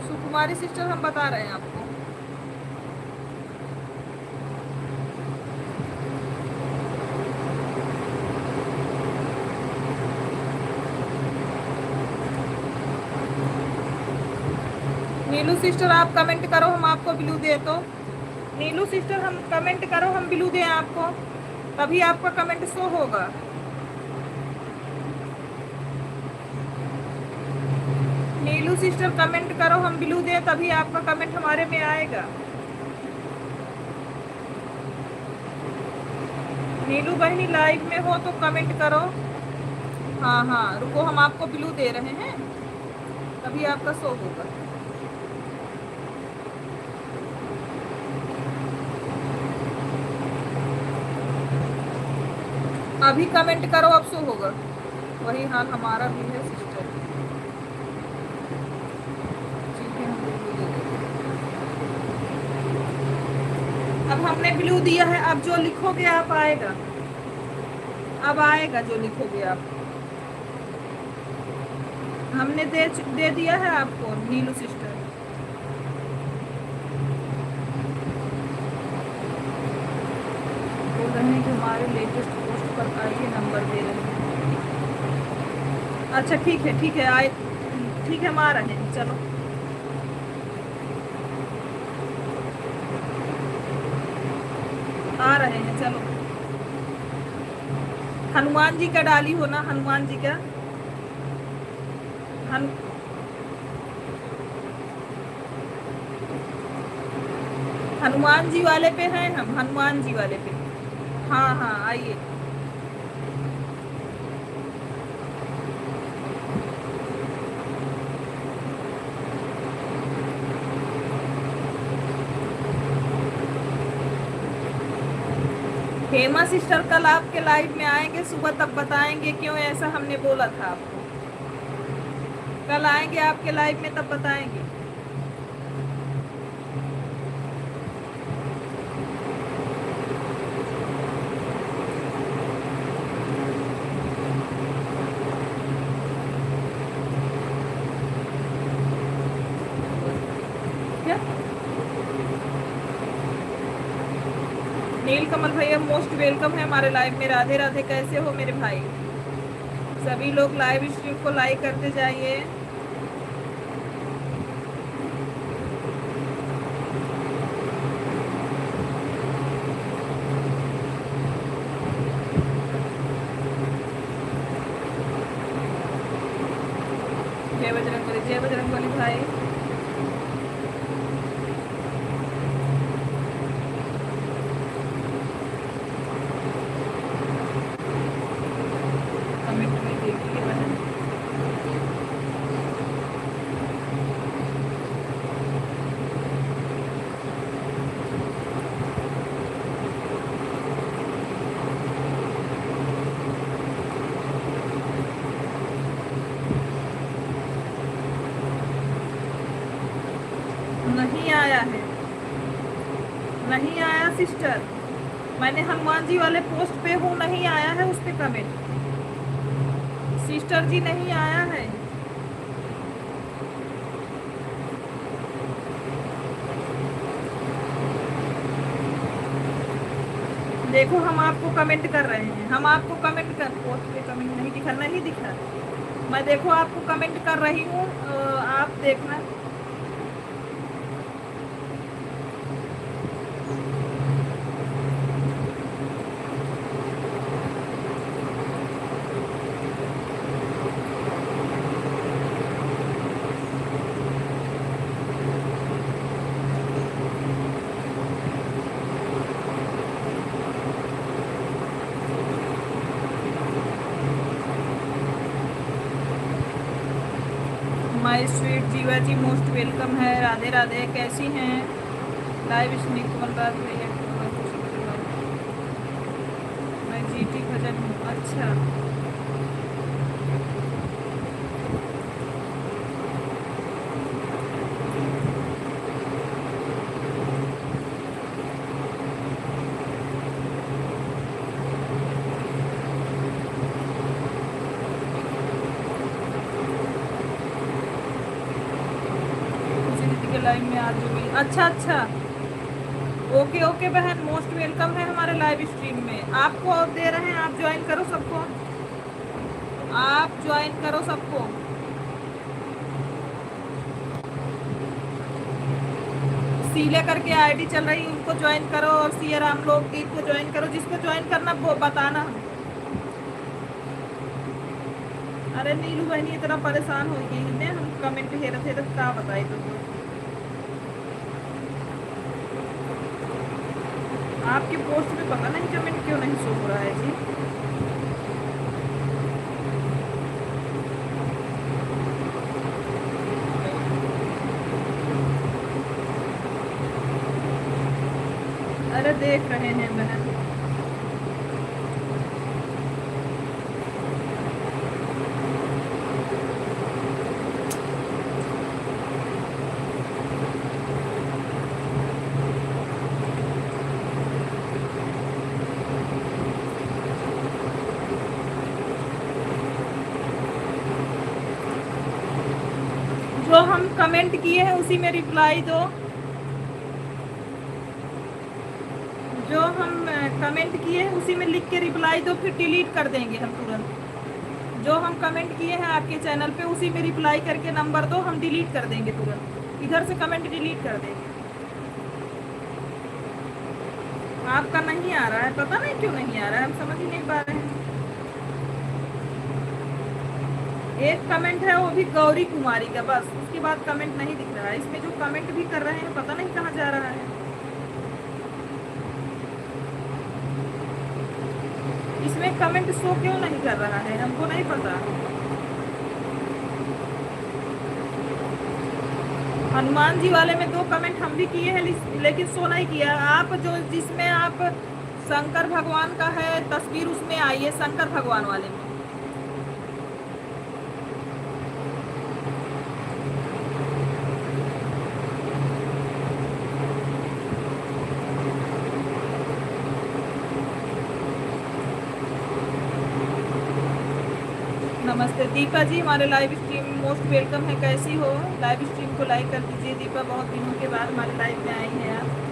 सुकुमारी सिस्टर हम बता रहे हैं आपको। नीलू सिस्टर आप कमेंट करो, हम आपको ब्लू दे तो। नीलू सिस्टर हम कमेंट करो, हम ब्लू दें आपको, तभी आपका कमेंट शो होगा। नीलू सिस्टर कमेंट करो, हम ब्लू दें तभी आपका कमेंट हमारे में आएगा। नीलू बहनी लाइव में हो तो कमेंट करो। हाँ हाँ रुको, हम आपको ब्लू दे रहे हैं तभी आपका शो होगा। अभी कमेंट करो, अब शो होगा। वही हाल हमारा भी है सिस्टर। ठीक है, हम ब्लू दे देंगे। अब हमने ब्लू दिया है, अब जो लिखोगे आप आएगा, अब आएगा जो लिखोगे आप। हमने दे दिया है आपको नीलू सिस्टर। बोल रहे हैं कि हमारे लेटेस्ट पोस्ट पर आइए, नंबर दे रहे हैं। अच्छा ठीक है आए, ठीक है हम आ रहे हैं, चलो आ रहे हैं, चलो। हनुमान जी का डाली हो ना, हनुमान जी का हनुमान जी वाले पे हैं हम, हनुमान जी वाले पे। हाँ हाँ आइए। हेमा सिस्टर कल आपके लाइव में आएंगे सुबह, तब बताएंगे क्यों ऐसा हमने बोला था आपको। कल आएंगे आपके लाइव में तब बताएंगे। क्या नील कमल भैया मोस्ट वेलकम है हमारे लाइव में। राधे राधे, कैसे हो मेरे भाई। सभी लोग लाइव स्ट्रीम को लाइक करते जाइए। जय बजरंगबली भाई। कमेंट में देखिए बहन। नहीं आया है, नहीं आया सिस्टर। मैंने हनुमान जी वाले पोस्ट पे हूँ, नहीं आया है उस पे कमेंट सिस्टर जी, नहीं आया है। देखो हम आपको कमेंट कर रहे हैं, हम आपको कमेंट कर, पोस्ट पे कमेंट नहीं दिखा, नहीं दिखा। मैं देखो आपको कमेंट कर रही हूँ, आप देखना। माय स्वीट जीवा जी मोस्ट वेलकम है। राधे राधे, कैसी हैं? लाइव स्ट्रीम कमलराज भैया मैं जीटी भजन हूँ। अच्छा, खुशी दीदी के लाइव में आज जुड़ी। अच्छा अच्छा, ओके ओके बहन, मोस्ट वेलकम है हमारे लाइव स्ट्रीम में। आपको दे रहे हैं, आप ज्वाइन करो सबको, आप ज्वाइन करो सबको। सीले करके आईडी चल रही है, उनको ज्वाइन करो, और सिया राम लोकदीप को ज्वाइन करो। जिसको ज्वाइन करना वो बताना। अरे नीलू बहनी इतना परेशान हो गई है, हम कमेंट हेरत हेरत का बताई तुमको। आपकी पोस्ट में पता नहीं कमेंट क्यों नहीं शो हो रहा है जी। अरे देख रहे हैं बहन। जो हम कमेंट किए हैं उसी में रिप्लाई दो। जो हम कमेंट किए हैं उसी में लिख के रिप्लाई दो, फिर डिलीट कर देंगे हम तुरंत। जो हम कमेंट किए हैं आपके चैनल पे उसी में रिप्लाई करके नंबर दो, हम डिलीट कर देंगे तुरंत। इधर से कमेंट डिलीट कर देंगे। आपका नहीं आ रहा है, पता नहीं क्यों नहीं आ रहा है, हम समझ ही नहीं पा रहे हैं। एक कमेंट है वो भी गौरी कुमारी का, बस उसके बाद कमेंट नहीं दिख रहा है। इसमें जो कमेंट भी कर रहे हैं पता नहीं कहाँ जा रहा है। इसमें कमेंट शो क्यों नहीं कर रहा है, हमको नहीं पता। हनुमान जी वाले में 2 कमेंट हम भी किए हैं, लेकिन शो नहीं किया। आप जो जिसमें आप शंकर भगवान का है तस्वीर, उसमें आई है शंकर भगवान वाले में। नमस्ते दीपा जी, हमारे लाइव स्ट्रीम मोस्ट वेलकम है। कैसी हो? लाइव स्ट्रीम को लाइक कर दीजिए दीपा, बहुत दिनों के बाद हमारे लाइव में आई हैं आप।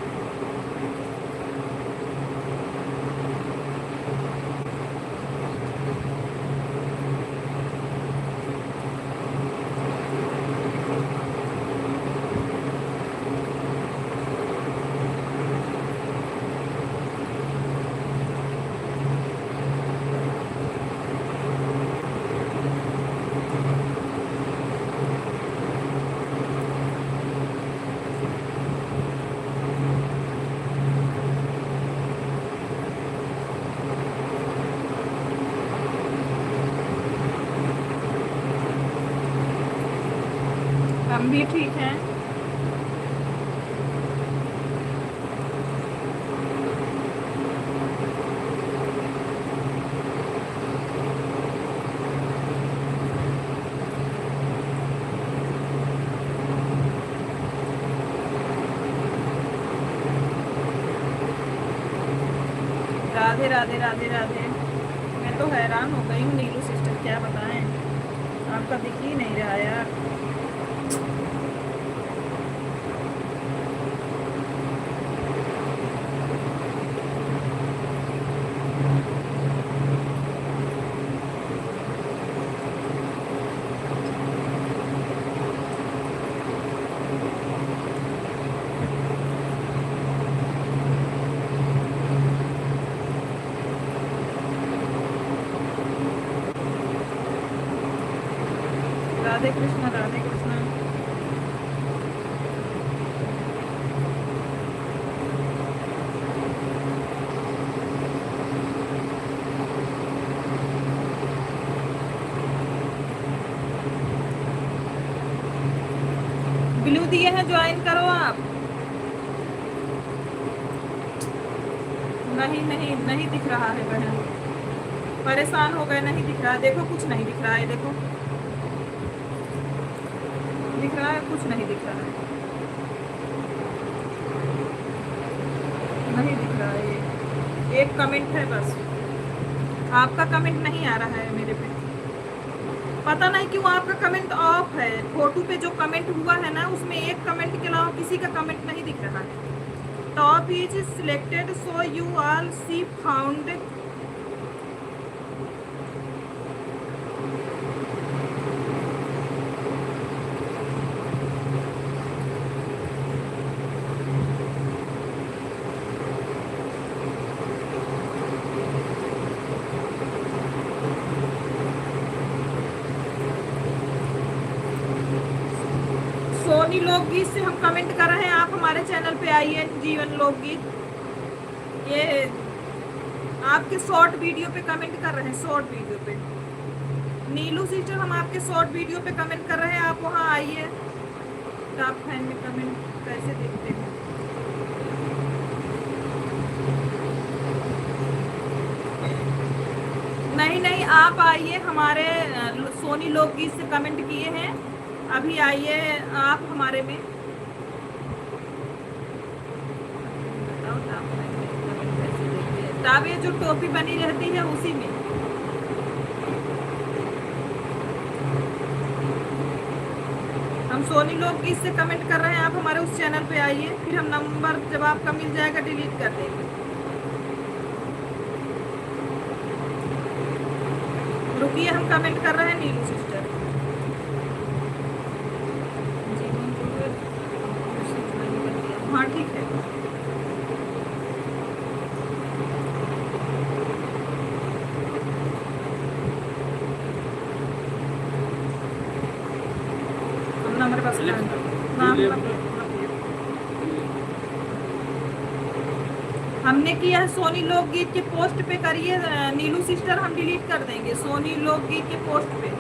हम भी ठीक हैं। राधे राधे राधे राधे। मैं तो हैरान हो गई हूँ नीलू सिस्टर, क्या बताएं, आपका दिख ही नहीं रहा यार। राधे कृष्णा राधे कृष्णा। क्यों दिए हैं? ज्वाइन करो आप। नहीं नहीं नहीं दिख रहा है बहन, परेशान हो गए, नहीं दिख रहा है। देखो कुछ नहीं दिख रहा है, देखो दिख रहा है, कुछ नहीं दिख रहा है, नहीं दिख रहा है। ये एक कमेंट है बस, आपका कमेंट नहीं आ रहा है मेरे पे। पता नहीं क्यों आपका कमेंट ऑफ है। फोटो पे जो कमेंट हुआ है ना, उसमें एक कमेंट के अलावा किसी का कमेंट नहीं दिख रहा है। Top is selected so you all see found. सोनी लोकगीत से हम कमेंट कर रहे हैं, आप हमारे चैनल पे आइए। जीवन लोकगीत, ये आपके शॉर्ट वीडियो पे कमेंट कर रहे हैं, शॉर्ट वीडियो पे। नीलू सिस्टर, हम आपके शॉर्ट वीडियो पे कमेंट कर रहे हैं, आप वहाँ आइए। टॉप फैन में कमेंट कैसे देखते हैं? नहीं नहीं, आप आइए, हमारे सोनी लोकगीत से कमेंट किए हैं, अभी आइए आप हमारे में। ताब ये जो टोपी बनी रहती है उसी में। हम सोनी लोकगीत से कमेंट कर रहे हैं, आप हमारे उस चैनल पे आइए, फिर हम नंबर जब आपका मिल जाएगा डिलीट कर देंगे। रुकिए, हम कमेंट कर रहे हैं नीलू सिस्टर। हाँ ठीक है। हमारे पास हमने किया है सोनी लोकगीत के पोस्ट पे करिए नीलू सिस्टर, हम डिलीट कर देंगे सोनी लोकगीत के पोस्ट पे।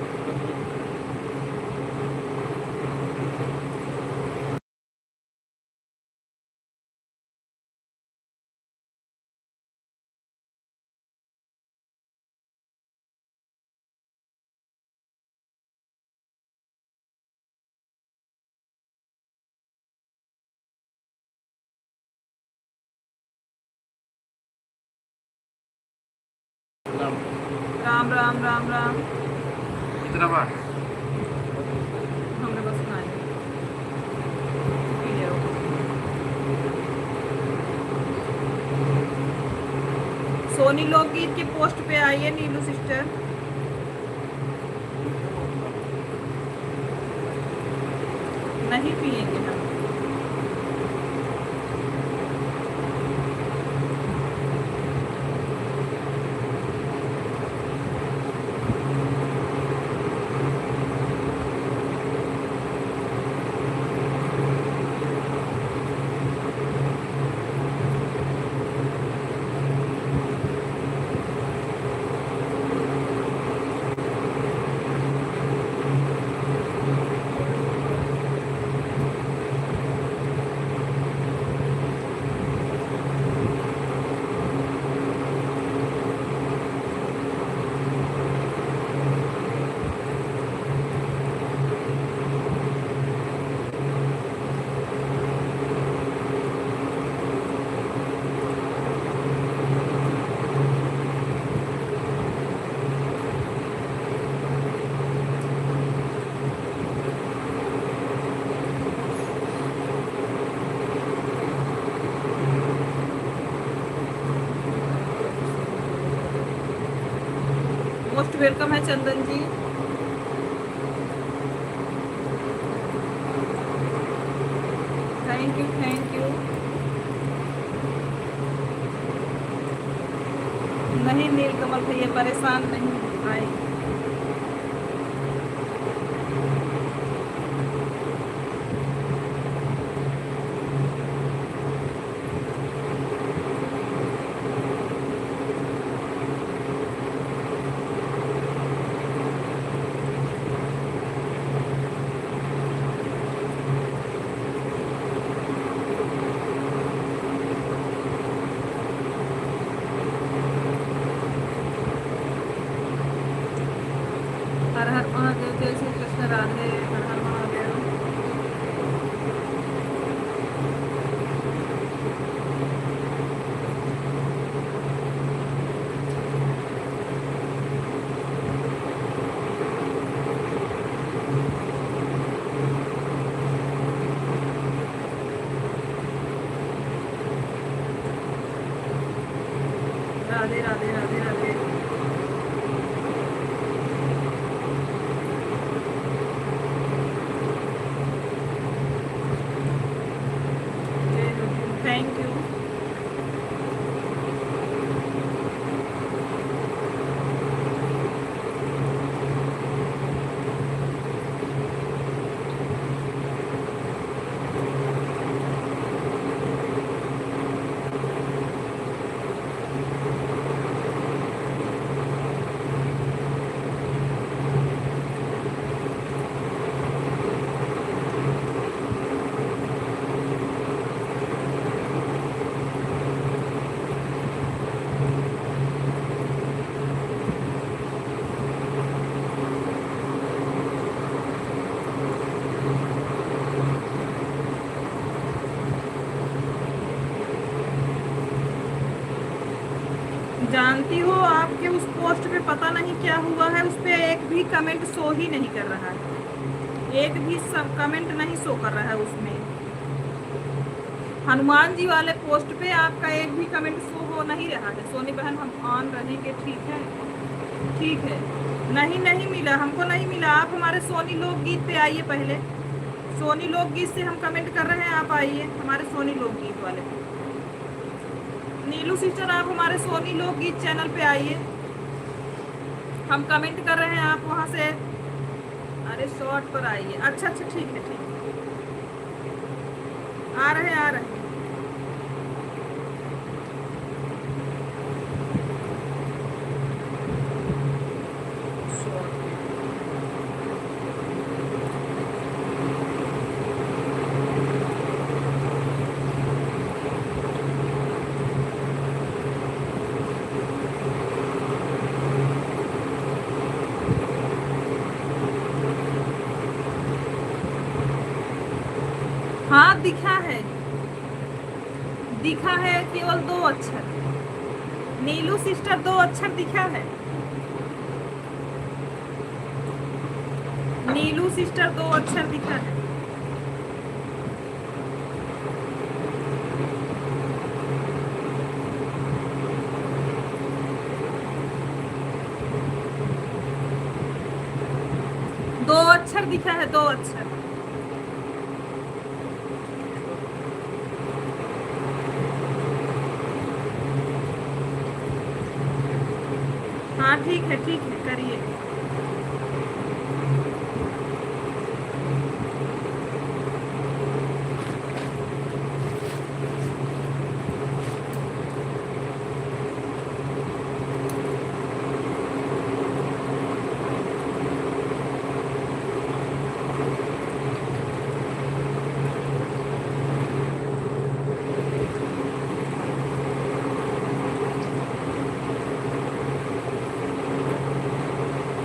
राम राम राम राम। कितना बार हमने बस सुनाई। सोनी लोकगीत के पोस्ट पे आइए नीलू सिस्टर। नहीं पिएंगे हम। मोस्ट वेलकम है Chandan ji. Thank you thank you. नहीं नीलकमल भैया परेशान नहीं आए। राधे राधे राधे राधे। Thank you. जानती हो आपके उस पोस्ट पे पता नहीं क्या हुआ है, उस पे एक भी कमेंट शो ही नहीं कर रहा है, एक भी सब कमेंट नहीं शो कर रहा है उसमें। हनुमान जी वाले पोस्ट पे आपका एक भी कमेंट शो हो नहीं रहा है। सोनी बहन हम ऑन रहेंगे, ठीक है ठीक है। नहीं नहीं मिला, हमको नहीं मिला। आप हमारे सोनी लोकगीत पे आइए पहले। सोनी लोकगीत से हम कमेंट कर रहे हैं, आप आइए हमारे सोनी लोकगीत वाले पे। नीलू सिस्टर आप हमारे सोनी लोकगीत चैनल पे आइए, हम कमेंट कर रहे हैं, आप वहां से अरे शॉर्ट पर आइए। अच्छा अच्छा ठीक है ठीक है, आ रहे आ रहे। हाँ दिखा है केवल 2 अक्षर। नीलू सिस्टर 2 अक्षर दिखा है। नीलू सिस्टर 2 अक्षर दिखा है। दो अक्षर दिखा है, 2 अक्षर। हाँ ठीक है करिए।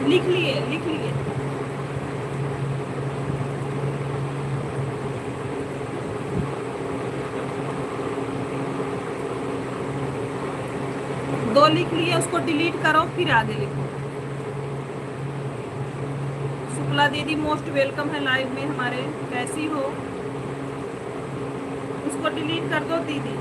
लिख लिए लिख लिए। दो लिख लिए, उसको डिलीट करो फिर आगे लिखो। शुक्ला दीदी मोस्ट वेलकम है लाइव में हमारे, कैसी हो? उसको डिलीट कर दो दीदी।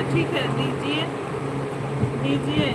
ठीक है दीजिए दीजिए।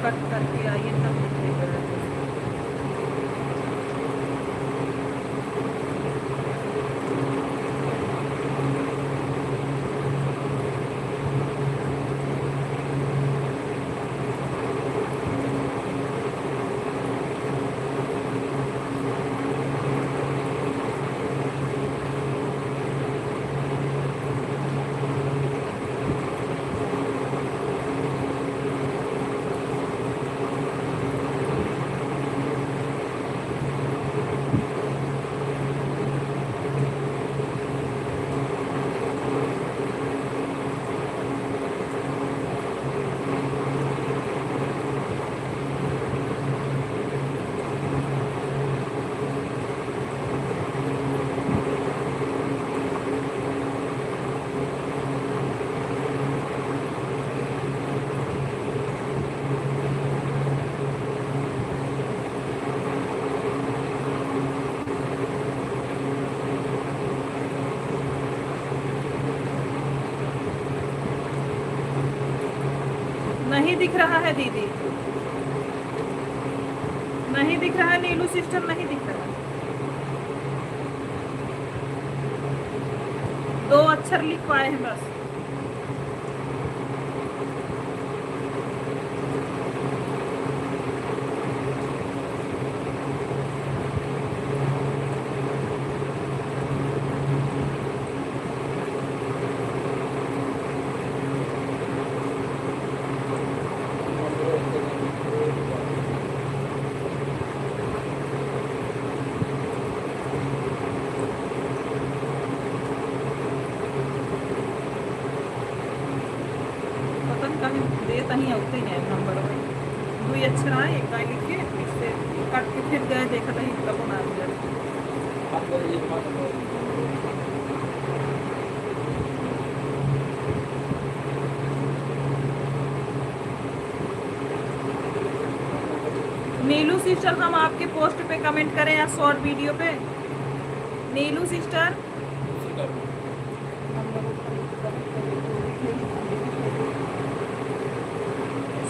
कट करके आइए तब दिखेगा। नहीं दिख रहा है दीदी, नहीं दिख रहा है नीलू सिस्टर, नहीं दिख रहा। 2 अक्षर लिख पाए हैं बस। कहीं होते हैं नंबर 2 अक्षर आए, एक लिख के इससे काट के फिर गए, देखा था इतना बना दिया। नीलू सिस्टर, हम आपके पोस्ट पे कमेंट करें या शॉर्ट वीडियो पे? नीलू सिस्टर,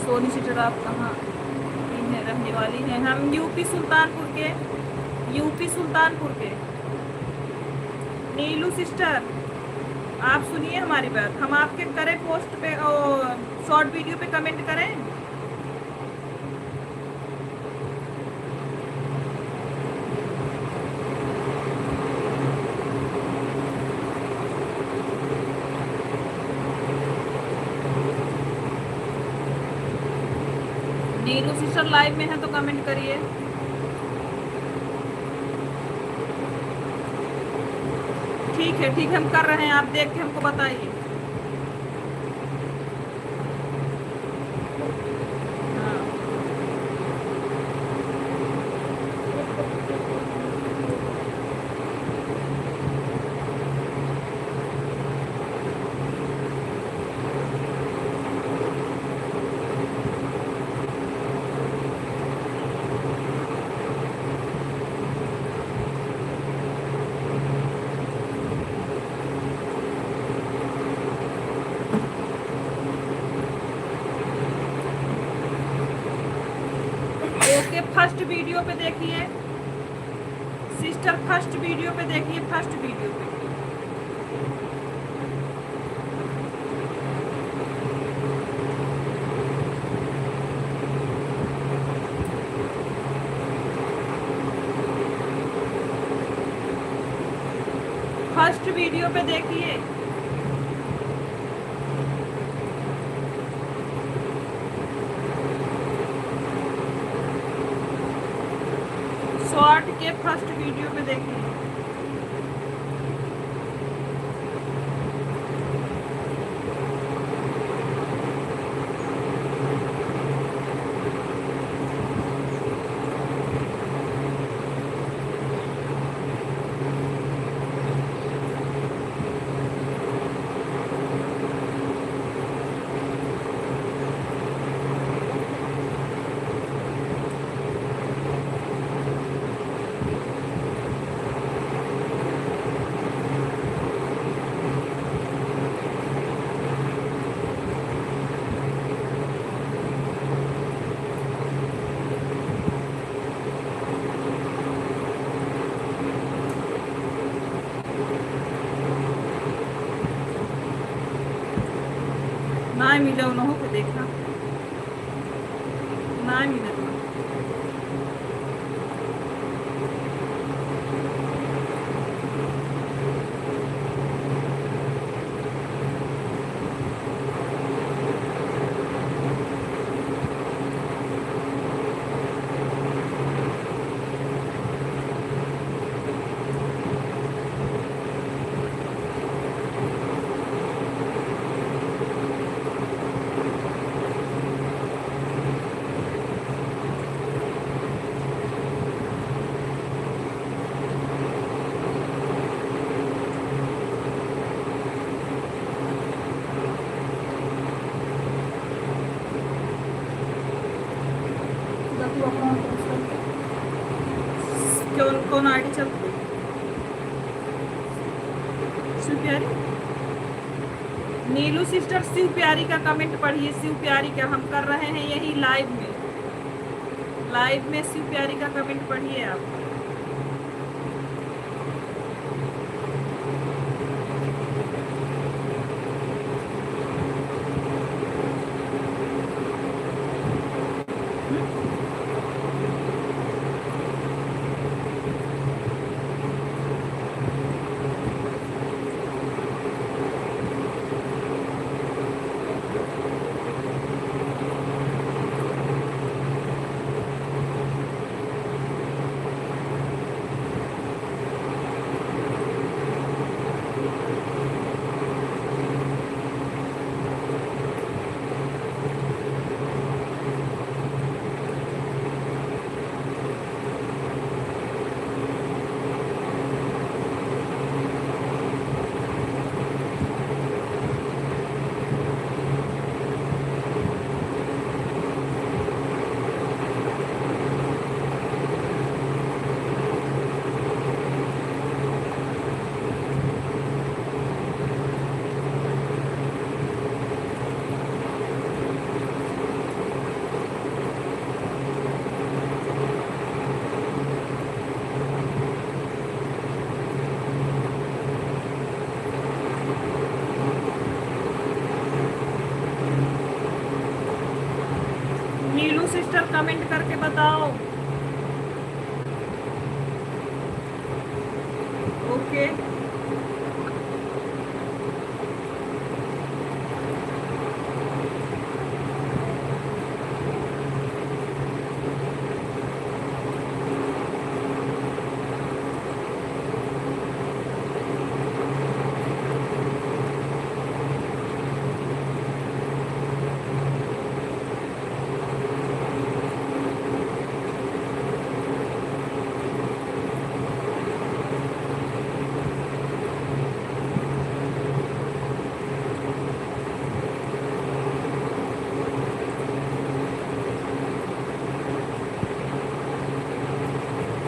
सोनी सिस्टर, आप कहाँ रहने वाली हैं? हम यूपी सुल्तानपुर के, यूपी सुल्तानपुर के। नीलू सिस्टर, आप सुनिए हमारी बात, हम आपके करें पोस्ट पे शॉर्ट वीडियो पे कमेंट करें? नीलू सिस्टर लाइव में है तो कमेंट करिए। ठीक है, ठीक है, हम कर रहे हैं, आप देख के हमको बताइए। ओके, फर्स्ट वीडियो पे देखिए सिस्टर, फर्स्ट वीडियो पे देखिए, फर्स्ट वीडियो पे। फर्स्ट वीडियो पे देखिए। शॉर्ट के फर्स्ट वीडियो पे देखिए। ना मिले उन्हों के देखना ना मिले तो तू अकाउंट कौन कौन आईडी चल रही शिव प्यारी नीलू सिस्टर शिव प्यारी का कमेंट पढ़िए। शिव प्यारी का हम कर रहे हैं यही लाइव में शिव प्यारी का कमेंट पढ़िए आप। नीलू सिस्टर कमेंट करके बताओ। ओके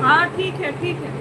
हाँ ठीक है ठीक है।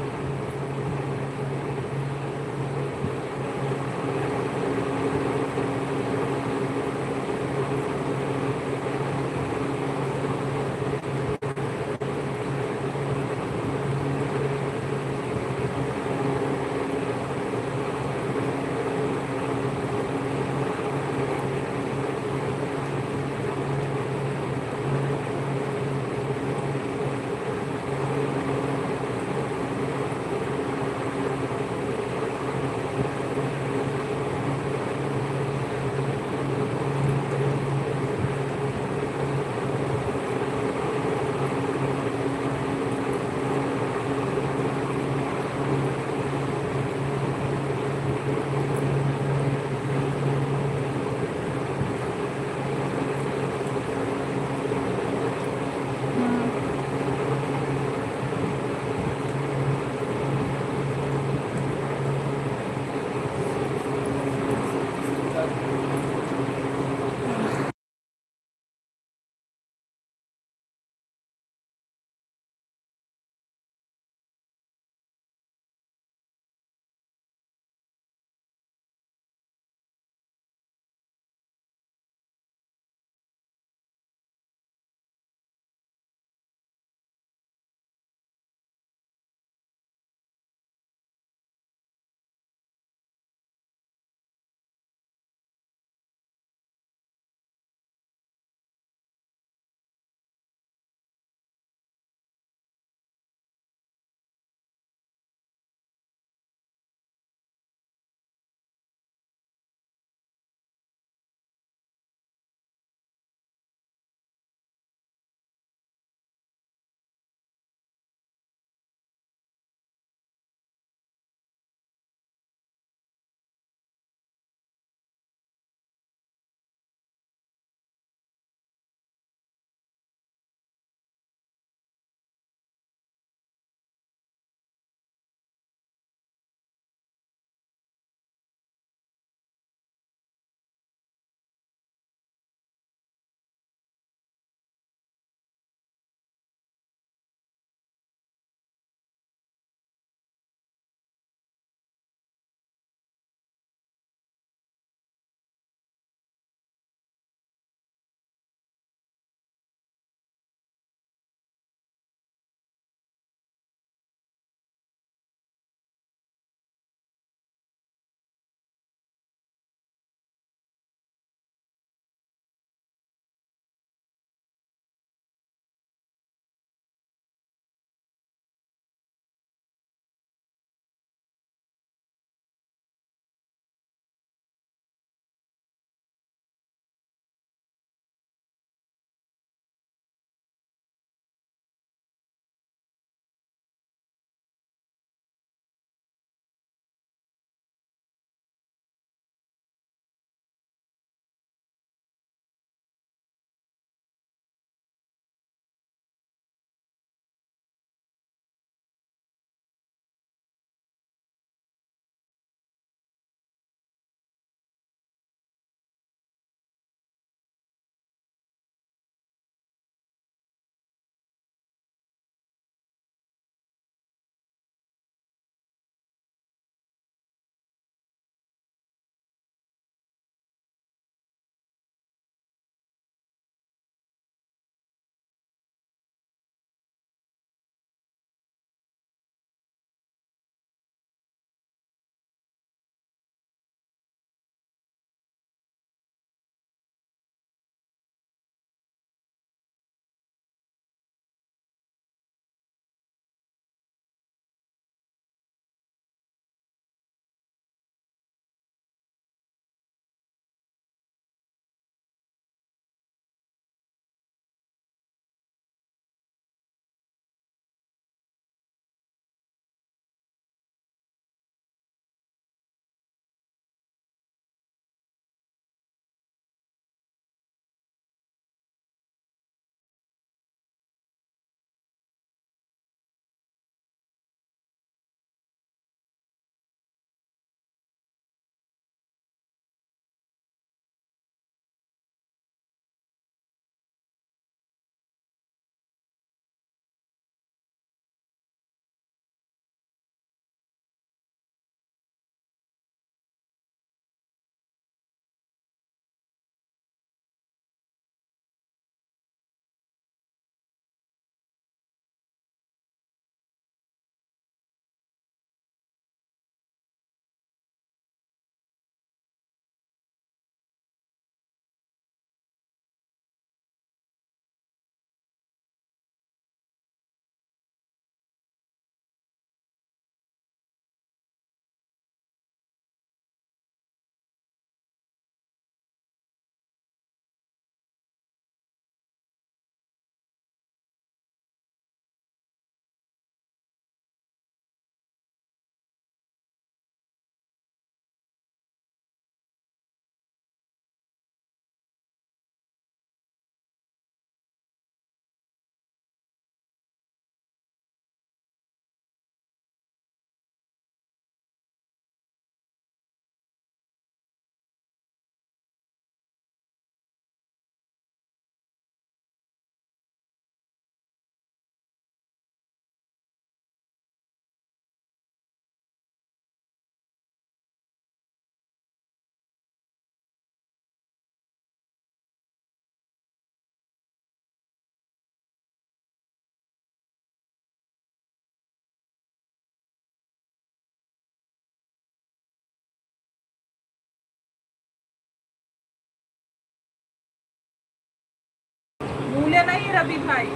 रवि भाई।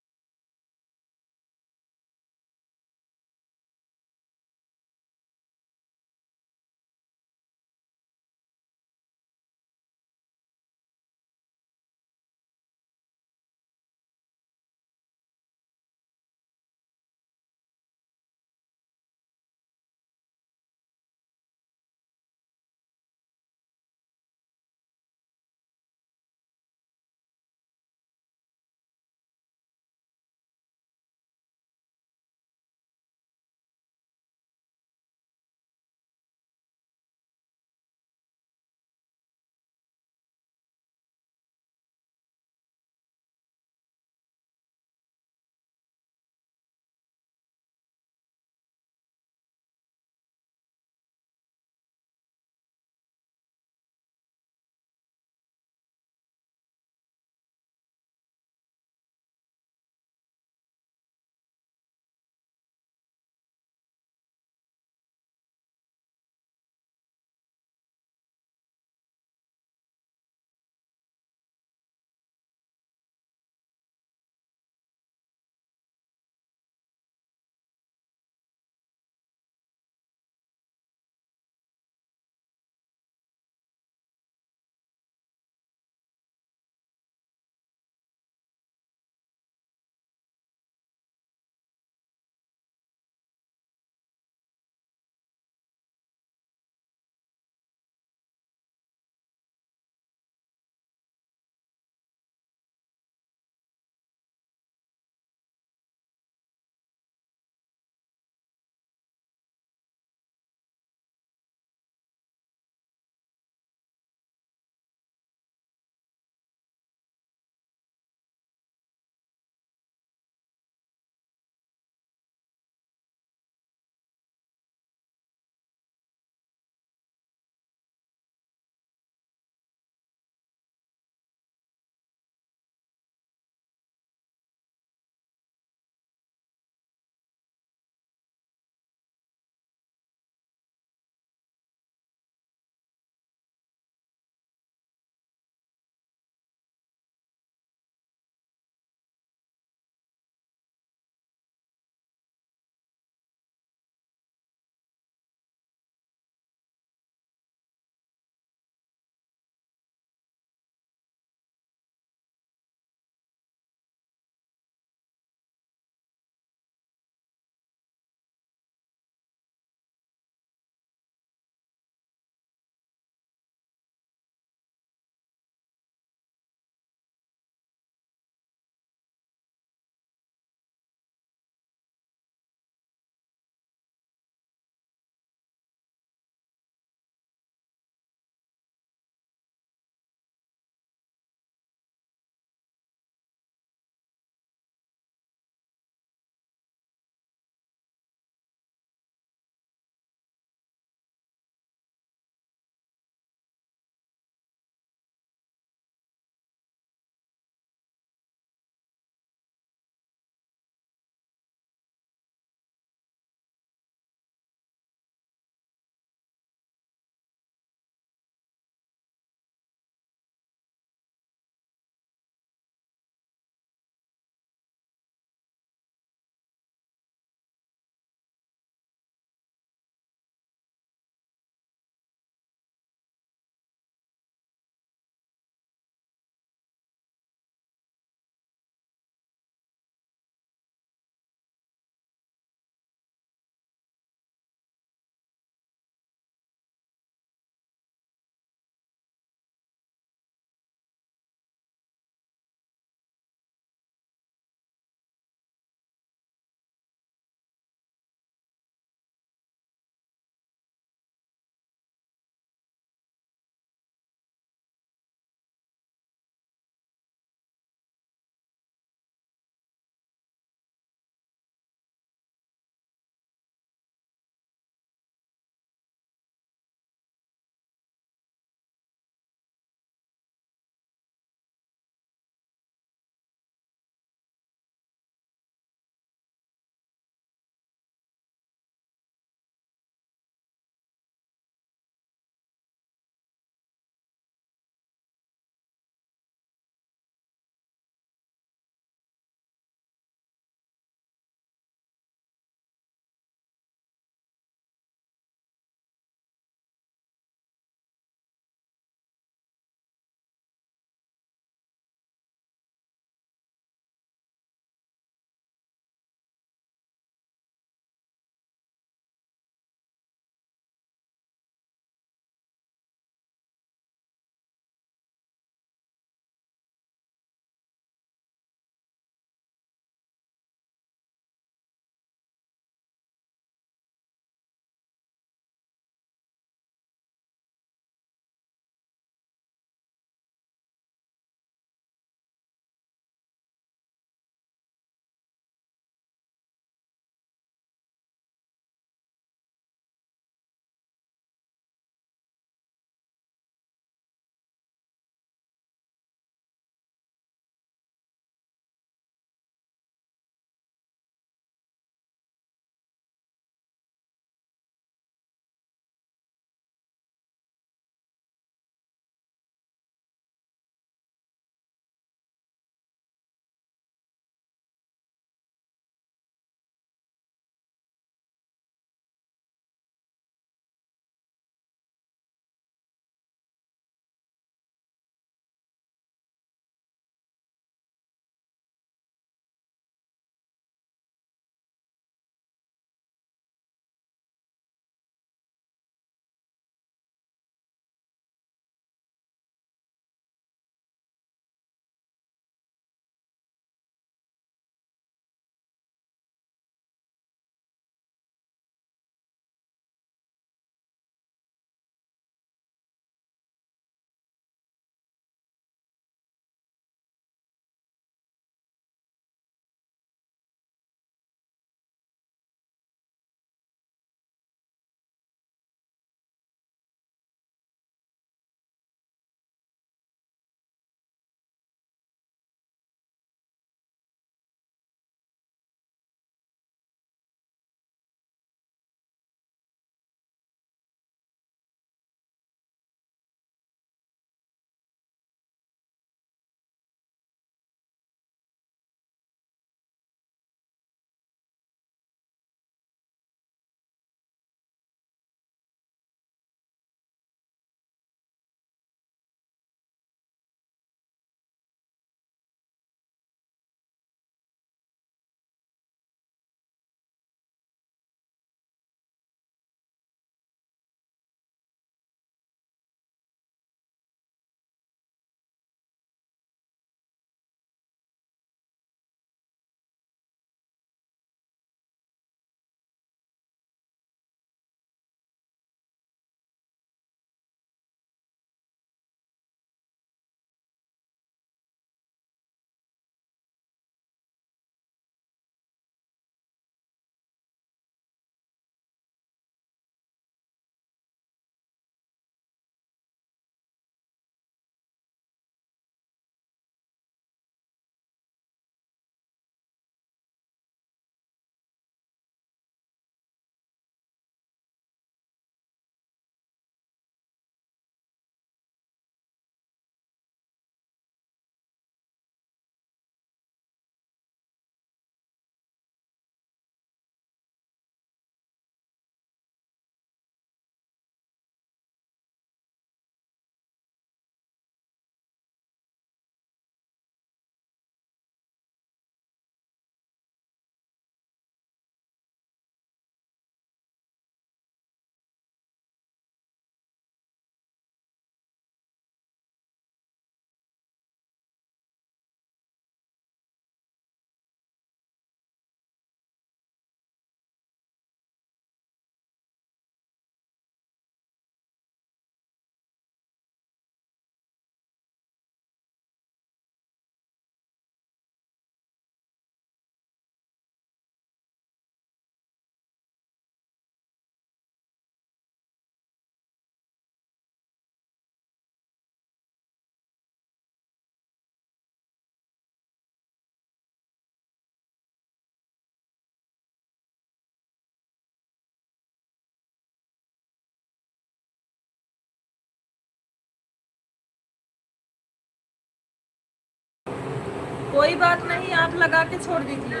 कोई बात नहीं, आप लगा के छोड़ दीजिए।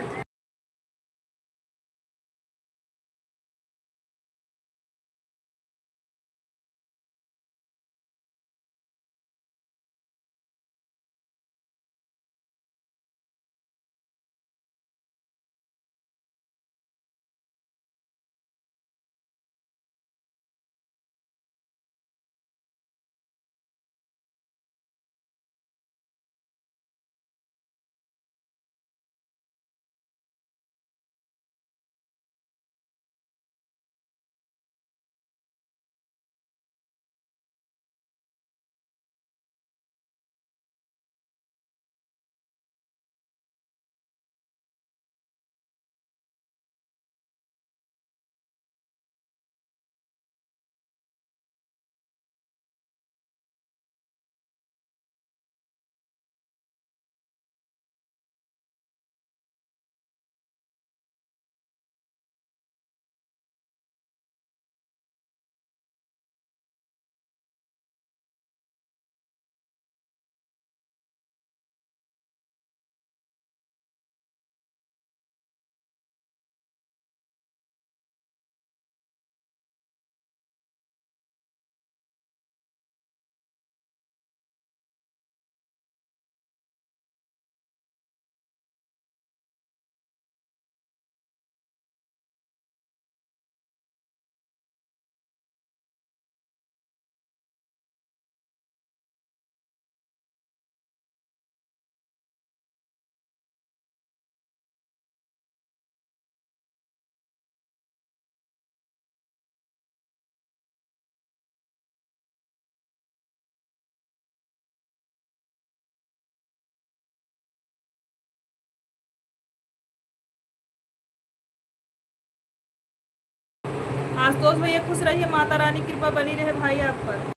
आशुतोष भैया खुश रहिए, माता रानी कृपा बनी रहे भाई आप पर।